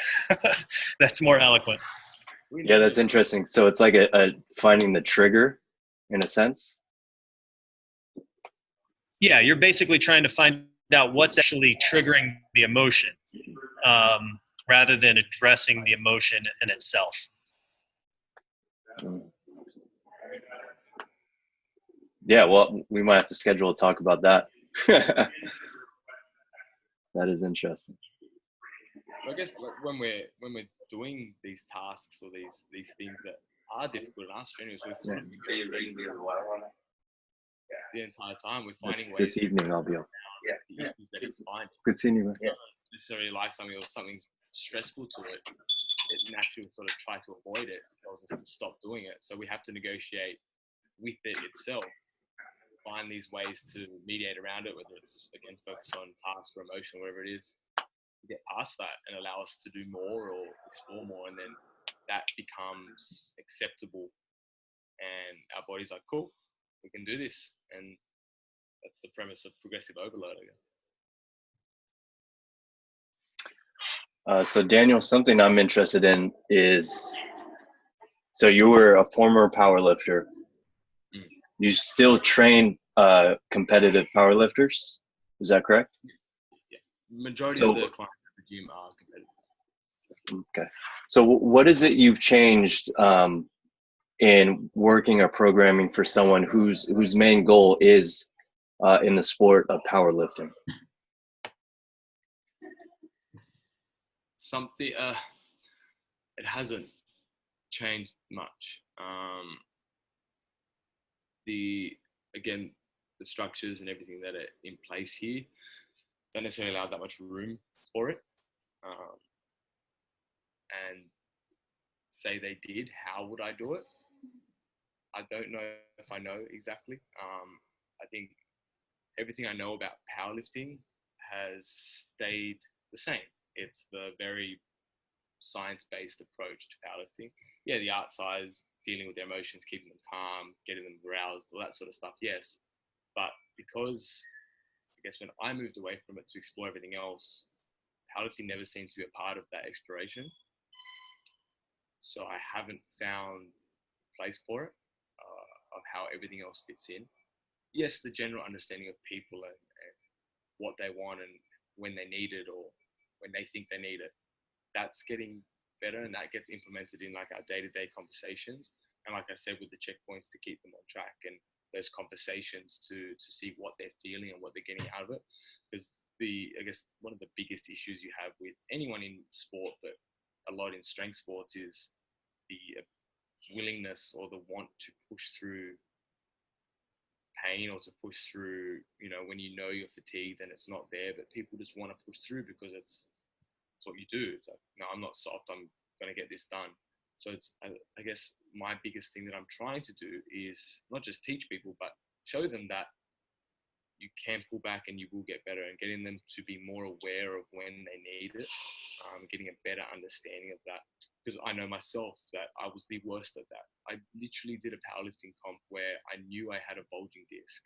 that's more eloquent. Yeah, that's interesting. So it's like a finding the trigger in a sense. Yeah, you're basically trying to find out what's actually triggering the emotion rather than addressing the emotion in itself. Yeah, well, we might have to schedule a talk about that. That is interesting. I guess like, when we're doing these tasks or these things that are difficult and are strenuous, we're sort of the entire time. We're finding ways This evening I'll be up. the issues that it's fine. Good seeing you, man. Not necessarily like something or something's stressful to it. It naturally sort of try to avoid it. It tells us to stop doing it. So we have to negotiate with it itself, find these ways to mediate around it, whether it's again focus on task or emotion, whatever it is, get past that and allow us to do more or explore more, and then that becomes acceptable and our body's like, cool, we can do this. And that's the premise of progressive overload, I guess. So Daniel, something I'm interested in is, so you were a former powerlifter. You still train competitive powerlifters, is that correct? Yeah, majority of the clients at the gym are competitive. Okay. So what is it you've changed in working or programming for someone whose main goal is in the sport of powerlifting? Something it hasn't changed much. The structures and everything that are in place here don't necessarily allow that much room for it. And say they did, how would I do it? I don't know if I know exactly. I think everything I know about powerlifting has stayed the same. It's the very science-based approach to powerlifting. Yeah, the art side, dealing with their emotions, keeping them calm, getting them aroused, all that sort of stuff, yes. But because I guess when I moved away from it to explore everything else, powerlifting never seemed to be a part of that exploration. So I haven't found a place for it, of how everything else fits in. Yes, the general understanding of people and what they want and when they need it or when they think they need it, that's getting better, and that gets implemented in like our day-to-day conversations. And like I said, with the checkpoints to keep them on track and those conversations to see what they're feeling and what they're getting out of it. Because I guess one of the biggest issues you have with anyone in sport, but a lot in strength sports, is the willingness or the want to push through pain or to push through, when you're fatigued and it's not there, but people just want to push through because it's what you do. It's like, no, I'm not soft, I'm going to get this done. So it's, I guess my biggest thing that I'm trying to do is not just teach people, but show them that you can pull back and you will get better, and getting them to be more aware of when they need it, getting a better understanding of that. Because I know myself that I was the worst at that. I literally did a powerlifting comp where I knew I had a bulging disc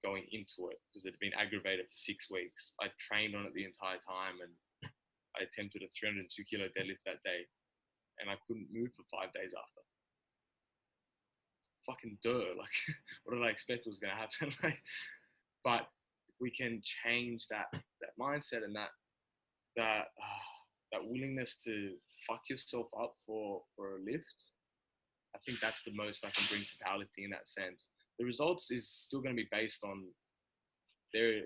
going into it because it had been aggravated for 6 weeks. I trained on it the entire time and I attempted a 302 kilo deadlift that day and I couldn't move for 5 days after. Fucking duh, like what did I expect was gonna happen? But if we can change that mindset and that willingness to fuck yourself up for a lift, I think that's the most I can bring to powerlifting in that sense. The results is still going to be based on their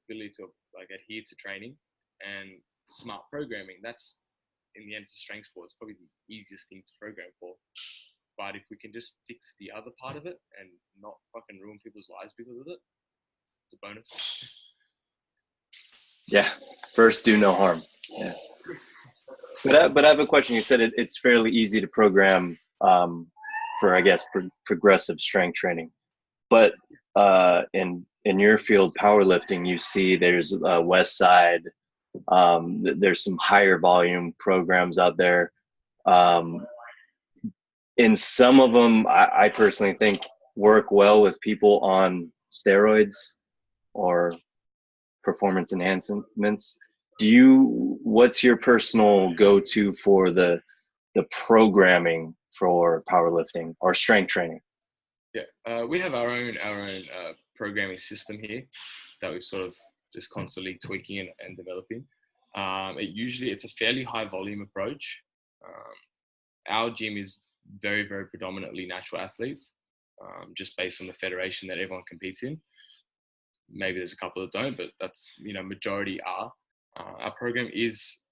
ability to adhere to training and smart programming. That's in the end to strength sport. It's probably the easiest thing to program for. But if we can just fix the other part of it and not fucking ruin people's lives because of it, it's a bonus. Yeah, first do no harm. Yeah. But I have a question. You said it's fairly easy to program for, I guess, progressive strength training. But in your field, powerlifting, you see there's West Side. There's some higher volume programs out there. In some of them, I personally think work well with people on steroids or performance enhancements. What's your personal go-to for the programming for powerlifting or strength training? Yeah, we have our own programming system here that we sort of just constantly tweaking and developing. It's a fairly high volume approach. Our gym is very, very predominantly natural athletes, just based on the federation that everyone competes in. Maybe there's a couple that don't, but that's, majority are. Our program is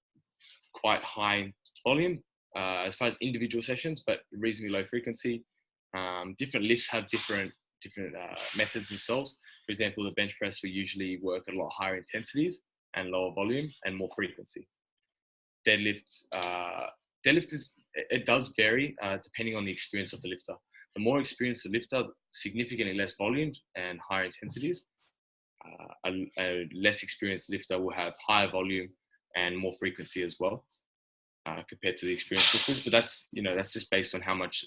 quite high volume as far as individual sessions, but reasonably low frequency. Different lifts have different methods themselves. For example, the bench press, we usually work at a lot higher intensities and lower volume and more frequency. Deadlift it does vary depending on the experience of the lifter. The more experienced the lifter, significantly less volume and higher intensities. A less experienced lifter will have higher volume and more frequency as well, compared to the experienced lifters. But that's just based on how much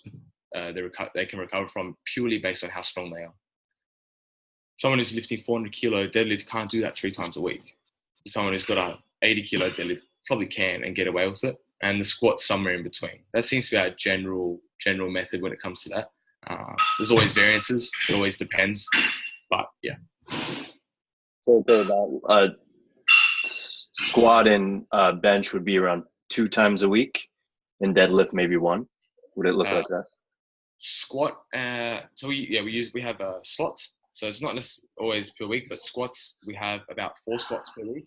they can recover from, purely based on how strong they are. Someone who's lifting 400 kilo deadlift can't do that 3 times a week. Someone who's got a 80 kilo deadlift probably can and get away with it. And the squat's somewhere in between. That seems to be our general method when it comes to that. There's always variances. It always depends. But yeah. So about squat and bench would be around 2 times a week, and deadlift maybe 1. Would it look like that? Squat. So we have slots. So it's not always per week, but squats, we have about 4 squats per week.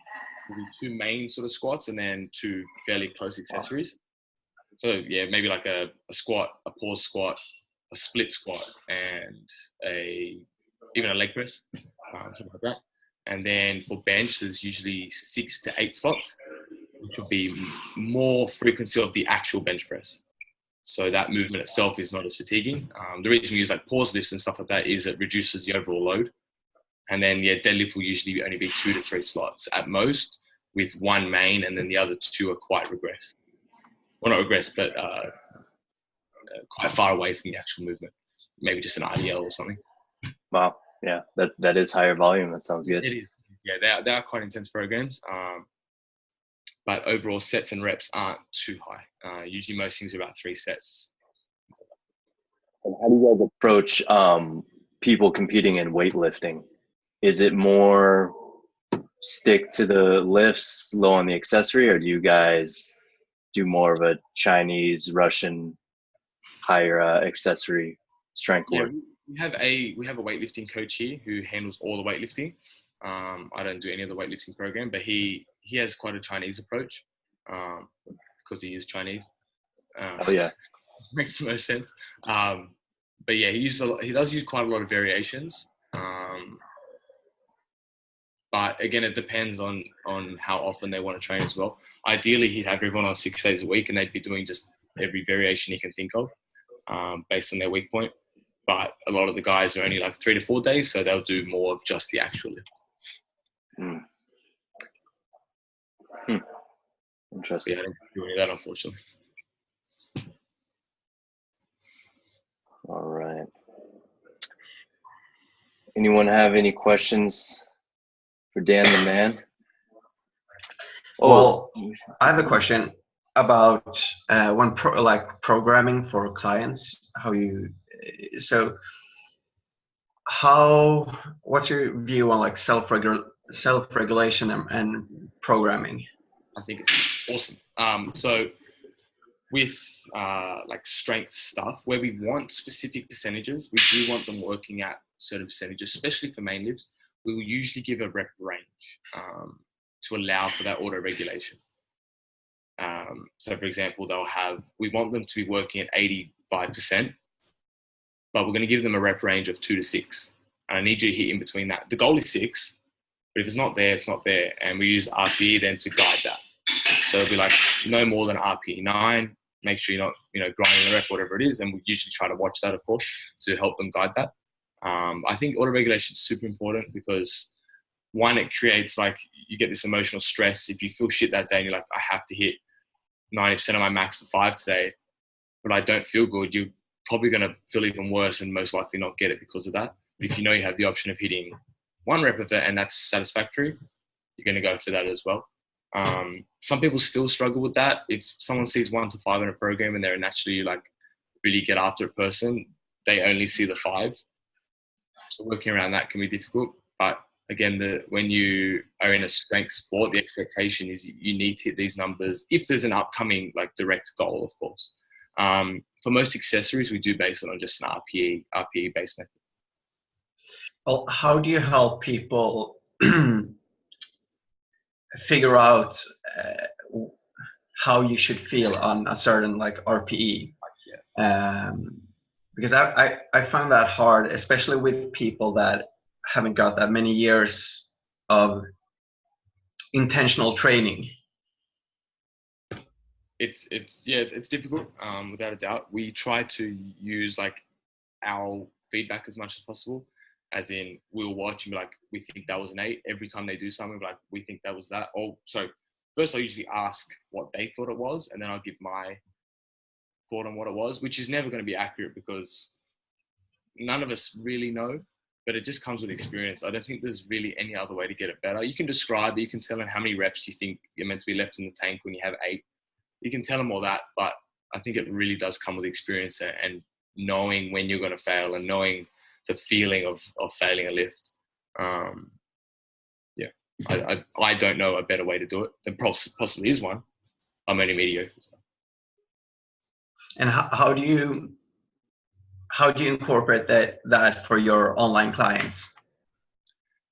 We'll do 2 main sort of squats and then 2 fairly close accessories. So yeah, maybe like a squat, a pause squat, a split squat, and even a leg press, something like that. And then for bench, there's usually 6 to 8 slots, which will be more frequency of the actual bench press. So that movement itself is not as fatiguing. The reason we use like pause lifts and stuff like that is it reduces the overall load. And then deadlift will usually only be 2 to 3 slots at most, with 1 main, and then the other 2 are quite regressed. Well, not regressed, but quite far away from the actual movement. Maybe just an RDL or something. Wow. Yeah, that is higher volume. That sounds good. It is. Yeah, they are quite intense programs. But overall sets and reps aren't too high. Usually most things are about 3 sets. And how do you guys approach people competing in weightlifting? Is it more stick to the lifts, low on the accessory, or do you guys do more of a Chinese, Russian, higher accessory strength work? We have a weightlifting coach here who handles all the weightlifting. I don't do any of the weightlifting program, but he has quite a Chinese approach because he is Chinese. Oh yeah, makes the most sense. But yeah, he does use quite a lot of variations. But again, it depends on how often they want to train as well. Ideally, he'd have everyone on 6 days a week, and they'd be doing just every variation he can think of based on their weak point. But a lot of the guys are only like 3 to 4 days, so they'll do more of just the actual lift. Interesting. Yeah, I don't do any of that, unfortunately. All right. Anyone have any questions for Dan the man? Well, I have a question about when programming for clients. What's your view on like self-regulation and programming? I think it's awesome. So with like strength stuff, where we want specific percentages, we do want them working at certain percentages, especially for main lifts. We will usually give a rep range to allow for that auto regulation. So for example, we want them to be working at 85%, but we're going to give them a rep range of 2 to 6. And I need you to hit in between that. The goal is 6, but if it's not there, it's not there. And we use RPE then to guide that. So it'll be like no more than RPE 9. Make sure you're not, grinding the rep, whatever it is. And we usually try to watch that, of course, to help them guide that. I think auto regulation is super important because one, it creates you get this emotional stress. If you feel shit that day and you're like, I have to hit 90% of my max for 5 today, but I don't feel good, you're probably going to feel even worse and most likely not get it because of that. But if you know you have the option of hitting 1 rep of it and that's satisfactory, you're going to go for that as well. Some people still struggle with that. If someone sees 1 to 5 in a program and they're naturally really get after a person, they only see the 5. So working around that can be difficult. But again, when you are in a strength sport, the expectation is you need to hit these numbers if there's an upcoming direct goal, of course. For most accessories, we do base it on just an RPE based method. Well, how do you help people figure out how you should feel on a certain like RPE? Because I found that hard, especially with people that haven't got that many years of intentional training. It's difficult, without a doubt. We try to use like our feedback as much as possible, as in we'll watch and be like, we think that was an 8. Every time they do something, like we think that was that. Or so first I usually ask what they thought it was, and then I'll give my thought on what it was, which is never going to be accurate because none of us really know, but it just comes with experience. I don't think there's really any other way to get it better. You can describe it, you can tell them how many reps you think you're meant to be left in the tank when you have 8. You can tell them all that, but I think it really does come with experience and knowing when you're going to fail and knowing the feeling of failing a lift. I don't know a better way to do it. There possibly is one. I'm only mediocre. So. And how do you incorporate that for your online clients?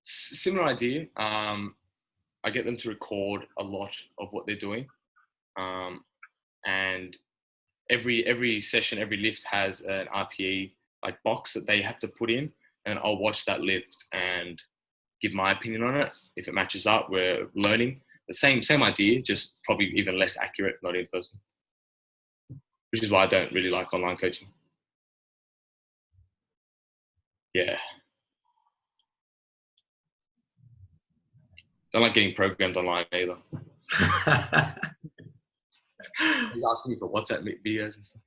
Similar idea. I get them to record a lot of what they're doing. And every session, every lift has an RPE like box that they have to put in, and I'll watch that lift and give my opinion on it. If it matches up, we're learning. The same idea, just probably even less accurate, not in person. Which is why I don't really like online coaching. Yeah. Don't like getting programmed online either. He's asking me for WhatsApp videos and stuff.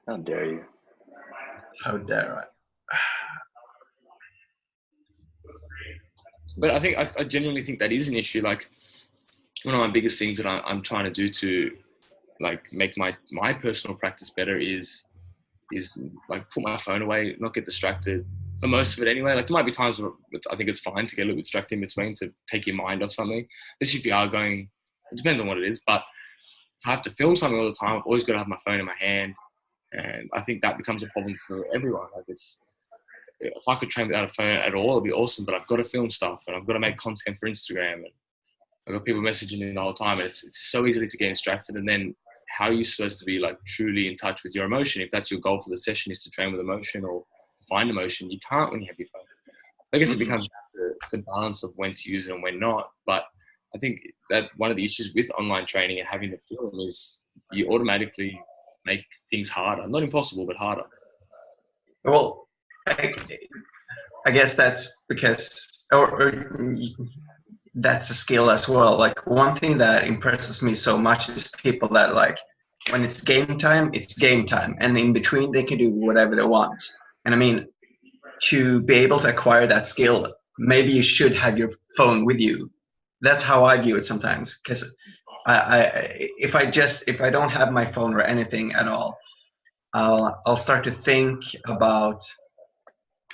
How dare you? How dare I? But I think I genuinely think that is an issue. Like one of my biggest things that I'm trying to do to like make my personal practice better is like put my phone away, not get distracted. For most of it anyway. Like there might be times where I think it's fine to get a little bit distracted in between to take your mind off something, especially if you are going. It depends on what it is, but if I have to film something all the time, I've always got to have my phone in my hand, and I think that becomes a problem for everyone. Like if I could train without a phone at all, it'd be awesome. But I've got to film stuff, and I've got to make content for Instagram, and I've got people messaging me the whole time, and it's so easy to get distracted. And then how are you supposed to be like truly in touch with your emotion if that's your goal for the session is to train with emotion or find emotion? You can't when you have your phone. I guess it becomes to balance of when to use it and when not. But I think that one of the issues with online training and having to film is you automatically make things harder. Not impossible, but harder. Well, I guess that's because, or that's a skill as well. Like one thing that impresses me so much is people that like when it's game time, and in between they can do whatever they want. And I mean, to be able to acquire that skill, maybe you should have your phone with you. That's how I view it sometimes. Because if I don't have my phone or anything at all, I'll start to think about.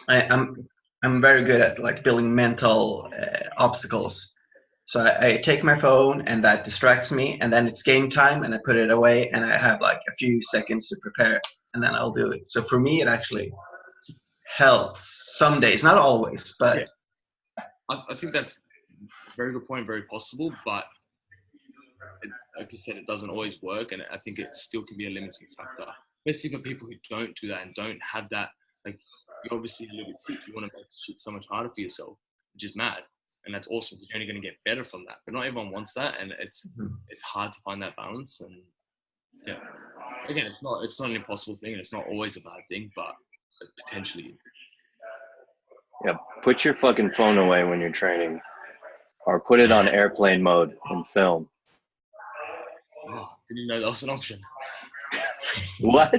I'm very good at like building mental obstacles. So I take my phone and that distracts me, and then it's game time and I put it away and I have like a few seconds to prepare and then I'll do it. So for me, it actually helps some days, not always, but yeah. I think that's a very good point, very possible, but like you said, it doesn't always work, and I think it still can be a limiting factor, especially for people who don't do that and don't have that. Like you're obviously a little bit sick, you want to make shit so much harder for yourself, which is mad, and that's awesome because you're only going to get better from that. But not everyone wants that, and it's hard to find that balance. And yeah, again, it's not an impossible thing, and it's not always a bad thing, but potentially. Yeah, put your fucking phone away when you're training, or put it on airplane mode and film. Oh, didn't know that was an option. What?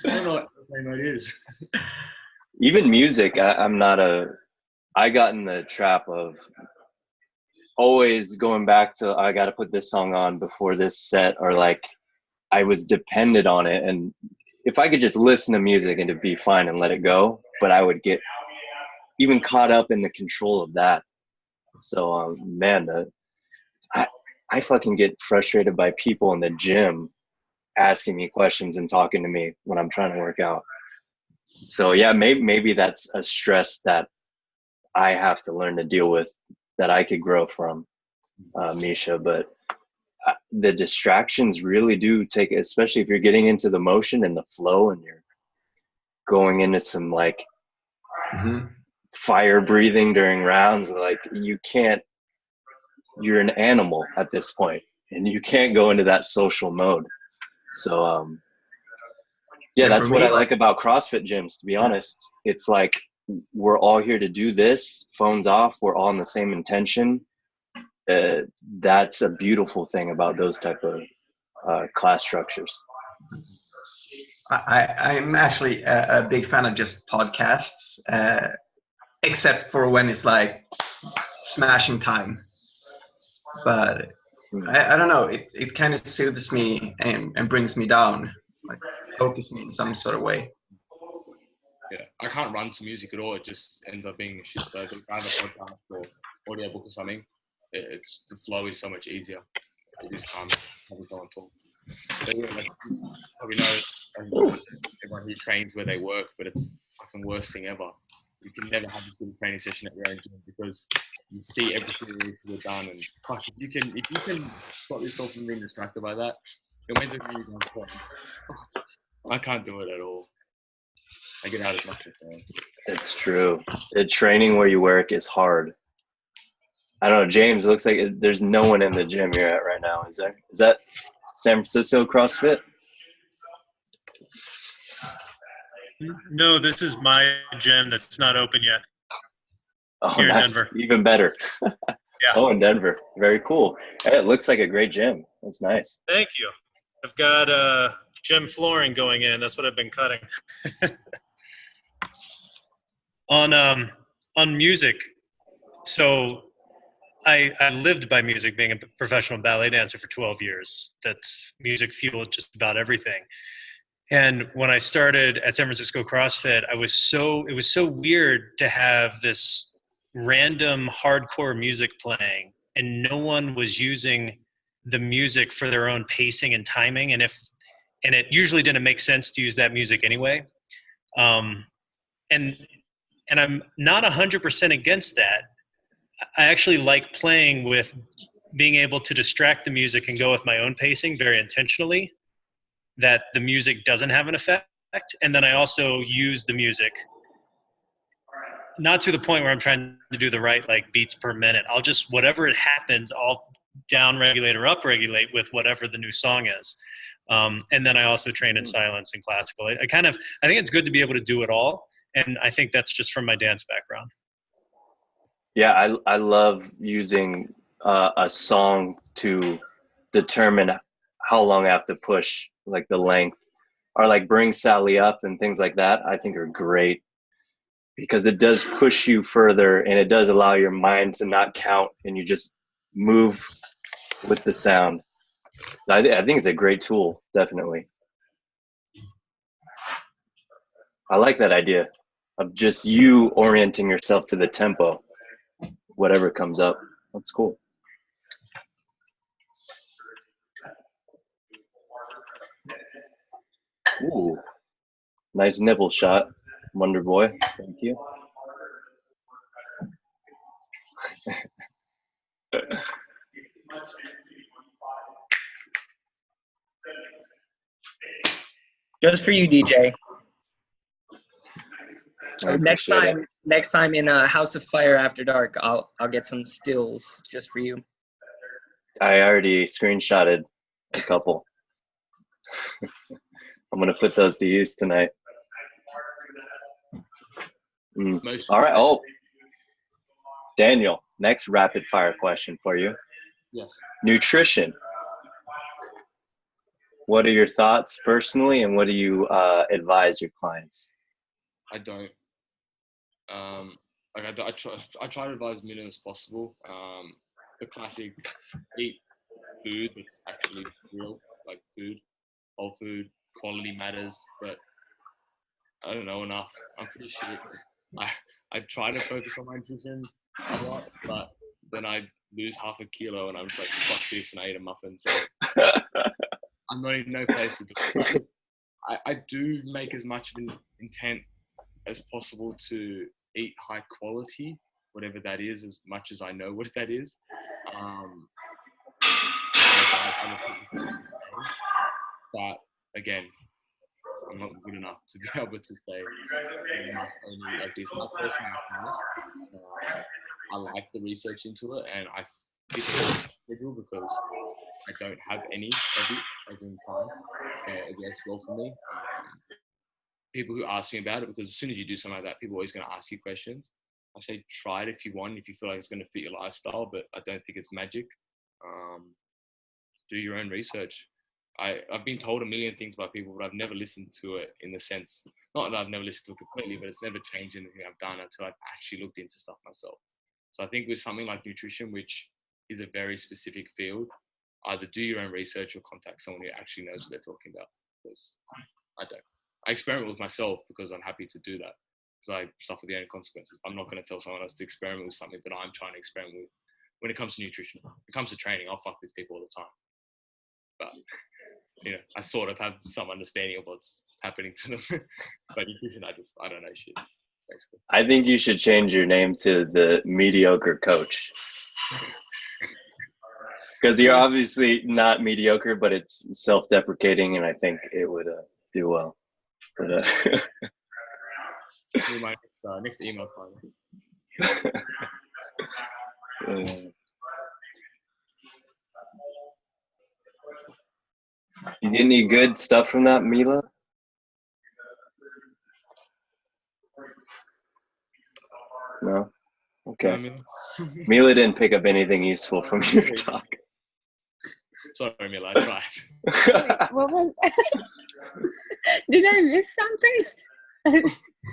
I don't know what airplane mode is. Even music, I got in the trap of always going back to, I got to put this song on before this set, or like I was dependent on it. And if I could just listen to music and it'd be fine and let it go, but I would get even caught up in the control of that. So, man, I fucking get frustrated by people in the gym asking me questions and talking to me when I'm trying to work out. So yeah, maybe that's a stress that I have to learn to deal with, that I could grow from, Misha. But the distractions really do take, especially if you're getting into the motion and the flow and you're going into some like fire breathing during rounds, like you're an animal at this point and you can't go into that social mode. So yeah, For that's what me, I like about CrossFit gyms, to be honest. It's like we're all here to do this, phones off, we're all in the same intention. That's a beautiful thing about those type of class structures. I'm actually a big fan of just podcasts, except for when it's like smashing time. But I don't know, it kind of soothes me and brings me down, like focus me in some sort of way. Yeah, I can't run to music at all. It just ends up being a shit show. But if I have a podcast or audiobook or something, it's the flow is so much easier. It is calm having someone talk. But yeah, like, you probably know everyone who trains where they work, but it's the fucking worst thing ever. You can never have this good training session at your own gym because you see everything that needs to get done. And fuck, if you can stop yourself from being distracted by that, your mental community is important. I can't do it at all. I get out as much as I can. It's true. The training where you work is hard. I don't know, James, it looks like there's no one in the gym you're at right now, is there? Is that San Francisco CrossFit? No, this is my gym that's not open yet. Oh, Here in that's Denver. even better. Yeah. Oh, in Denver. Very cool. Hey, it looks like a great gym. That's nice. Thank you. I've got gym flooring going in. That's what I've been cutting. On music. So I lived by music, being a professional ballet dancer for 12 years. That's music fueled just about everything. And when I started at San Francisco CrossFit, it was so weird to have this random hardcore music playing and no one was using the music for their own pacing and timing. And it usually didn't make sense to use that music anyway. And I'm not 100% against that. I actually like playing with being able to distract the music and go with my own pacing very intentionally, that the music doesn't have an effect. And then I also use the music, not to the point where I'm trying to do the right like beats per minute. I'll just, whatever it happens, I'll down regulate or up regulate with whatever the new song is. And then I also train in silence and classical. I think it's good to be able to do it all. And I think that's just from my dance background. Yeah, I love using a song to determine how long I have to push, like the length, or like Bring Sally Up and things like that. I think are great because it does push you further and it does allow your mind to not count and you just move with the sound. I think it's a great tool, definitely. I like that idea of just you orienting yourself to the tempo, whatever comes up. That's cool. Ooh, nice nipple shot, Wonder Boy. Thank you. Just for you, DJ. I Next appreciate it. next time in House of Fire After Dark, I'll get some stills just for you. I already screenshotted a couple. I'm gonna put those to use tonight. All right. Oh, Daniel, next rapid fire question for you. Yes. Nutrition. What are your thoughts personally, and what do you advise your clients? I don't. I try to advise as minimum as possible. The classic eat food that's actually real, like food, whole food, quality matters, but I don't know enough. I'm pretty shit. I try to focus on my nutrition a lot, but then I lose half a kilo, and I'm just like, fuck this, and I eat a muffin. So I'm not in no place to do it. But look, I do make as much of an intent as possible to eat high quality, whatever that is, as much as I know what that is. But again, I'm not good enough to be able to say you must only like this. My personal opinion, I like the research into it, and I fix it schedule because I don't have any of it over in time. It works well for me. People who ask me about it, because as soon as you do something like that, people are always going to ask you questions. I say try it if you want, if you feel like it's going to fit your lifestyle, but I don't think it's magic. Do your own research. I've been told a million things by people, but I've never listened to it in the sense, not that I've never listened to it completely, but it's never changed anything I've done until I've actually looked into stuff myself. So I think with something like nutrition, which is a very specific field, either do your own research or contact someone who actually knows what they're talking about. Because I don't. I experiment with myself because I'm happy to do that, because I suffer the own consequences. I'm not going to tell someone else to experiment with something that I'm trying to experiment with. When it comes to nutrition, when it comes to training, I'll fuck with people all the time. But I sort of have some understanding of what's happening to them. But nutrition, I don't know shit, basically. I think you should change your name to the Mediocre Coach. Because you're obviously not mediocre, but it's self-deprecating, and I think it would do well. But, My next email card. You get any good stuff from that, Mila? No? Okay. Mila didn't pick up anything useful from your talk. Sorry, Mila, I tried. What was? Did I miss something?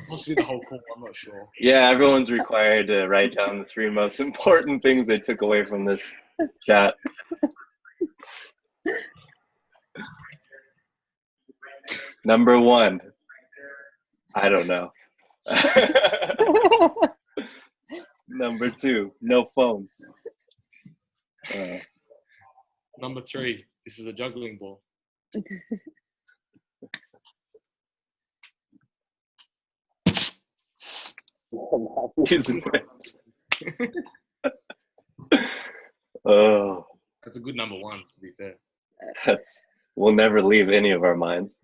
Possibly the whole call, I'm not sure. Yeah, everyone's required to write down the 3 most important things they took away from this chat. Number 1, I don't know. Number 2, no phones. Number 3, this is a juggling ball. Oh, That's a good number 1, to be fair. We'll never leave any of our minds.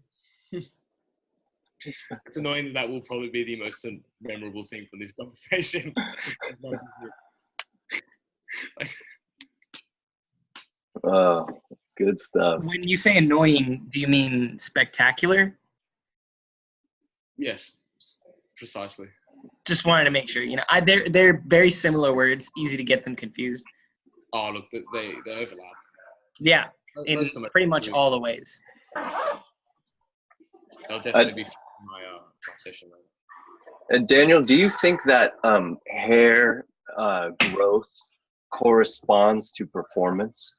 It's annoying that will probably be the most memorable thing from this conversation. Oh, good stuff. When you say annoying, do you mean spectacular? Yes, precisely. Just wanted to make sure. They're very similar words, easy to get them confused. Oh, look, they overlap. Yeah, in pretty much all the ways. That'll definitely be my session later. Daniel, do you think that hair growth corresponds to performance?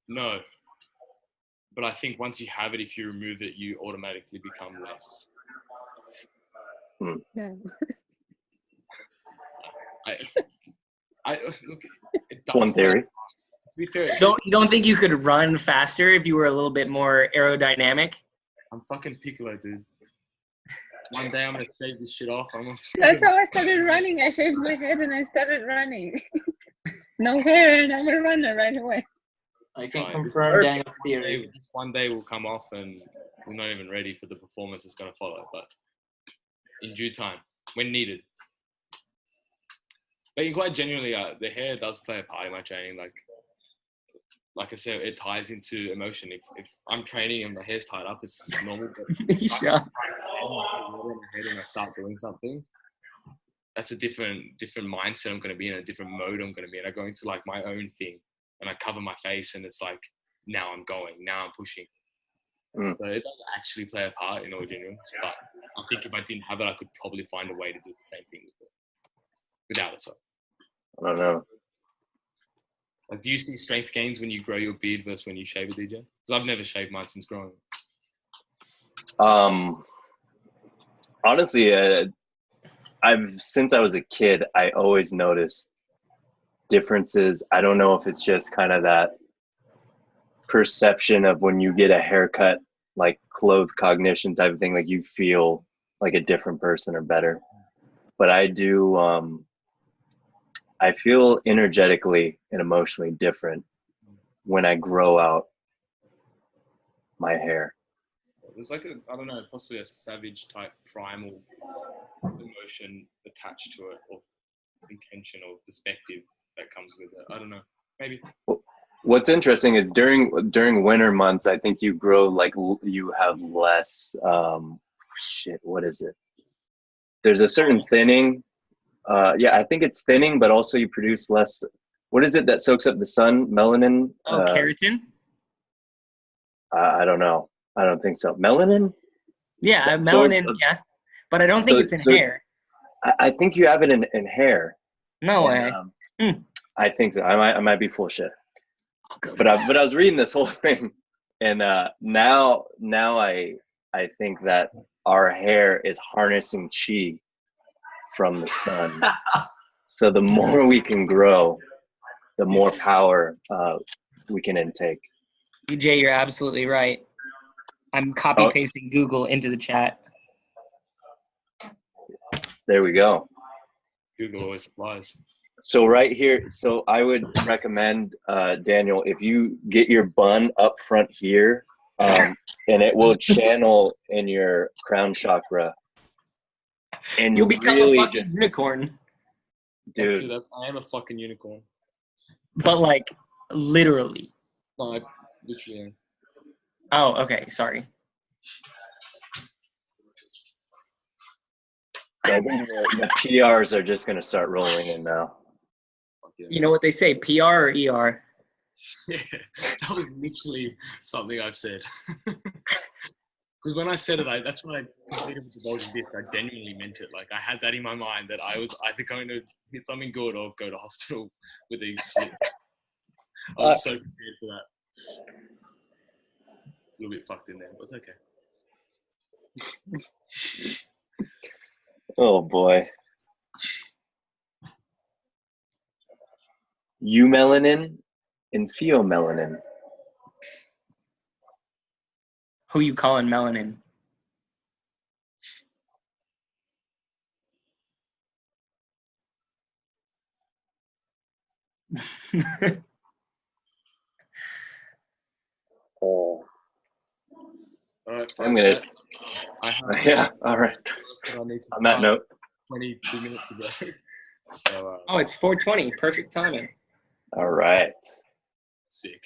No. But I think once you have it, if you remove it, you automatically become less. Yeah. I look. It's one theory. To be fair, You don't think you could run faster if you were a little bit more aerodynamic? I'm fucking Piccolo, dude. One day I'm gonna shave this shit off. That's how I started running. I shaved my head and I started running. No hair, and I'm a runner right away. I can Fine. confirm Daniel's theory. This one day will come off, and we're not even ready for the performance that's gonna follow. But in due time, when needed. But quite genuinely, the hair does play a part in my training. Like I said, it ties into emotion. If I'm training and my hair's tied up, it's normal. But if Yeah. I start doing something, that's a different mindset I'm going to be in, a different mode I'm going to be in. I go into like my own thing, and I cover my face, and it's like, now I'm going, now I'm pushing. So it does actually play a part in all genuineness. But I think if I didn't have it, I could probably find a way to do the same thing with it without it. So I don't know. like, do you see strength gains when you grow your beard versus when you shave it, DJ? Because I've never shaved mine since growing. Honestly, since I was a kid, I always noticed differences. I don't know if it's just kind of that perception of when you get a haircut, like clothes cognition type of thing, like you feel like a different person or better. But I do, I feel energetically and emotionally different when I grow out my hair. There's like I don't know, possibly a savage type primal emotion attached to it, or intention or perspective that comes with it. I don't know, maybe. What's interesting is during winter months, I think you grow like you have less. What is it? There's a certain thinning. Yeah, I think it's thinning, but also you produce less. What is it that soaks up the sun? Melanin? Oh, keratin? I don't know. I don't think so. Melanin? Yeah, melanin, yeah. But I don't think it's in hair. I think you have it in hair. No way. I think so. I might be full of shit. But I was reading this whole thing, and now I think that our hair is harnessing chi from the sun. So the more we can grow, the more power we can intake. BJ, you're absolutely right. I'm copy pasting Google into the chat. There we go. Google always supplies. So right here, so I would recommend, Daniel, if you get your bun up front here, and it will channel in your crown chakra. And you'll become really a fucking unicorn. Dude. I am a fucking unicorn. But like, literally. Like, literally. Oh, okay, sorry. I think the PRs are just going to start rolling in now. You know what they say, PR or ER? Yeah, that was literally something I've said. Because when I said it, that's when I completed with the Belgian disc. I genuinely meant it. Like, I had that in my mind that I was either going to hit something good or go to hospital with these slips. I was so prepared for that. A little bit fucked in there, but it's okay. Oh boy. Eumelanin and pheomelanin. Who you calling melanin? Oh. All right, I'm gonna. Yeah. All right. I need to On that note. 22 minutes ago. So, oh, it's 4:20. Perfect timing. All right. Sick.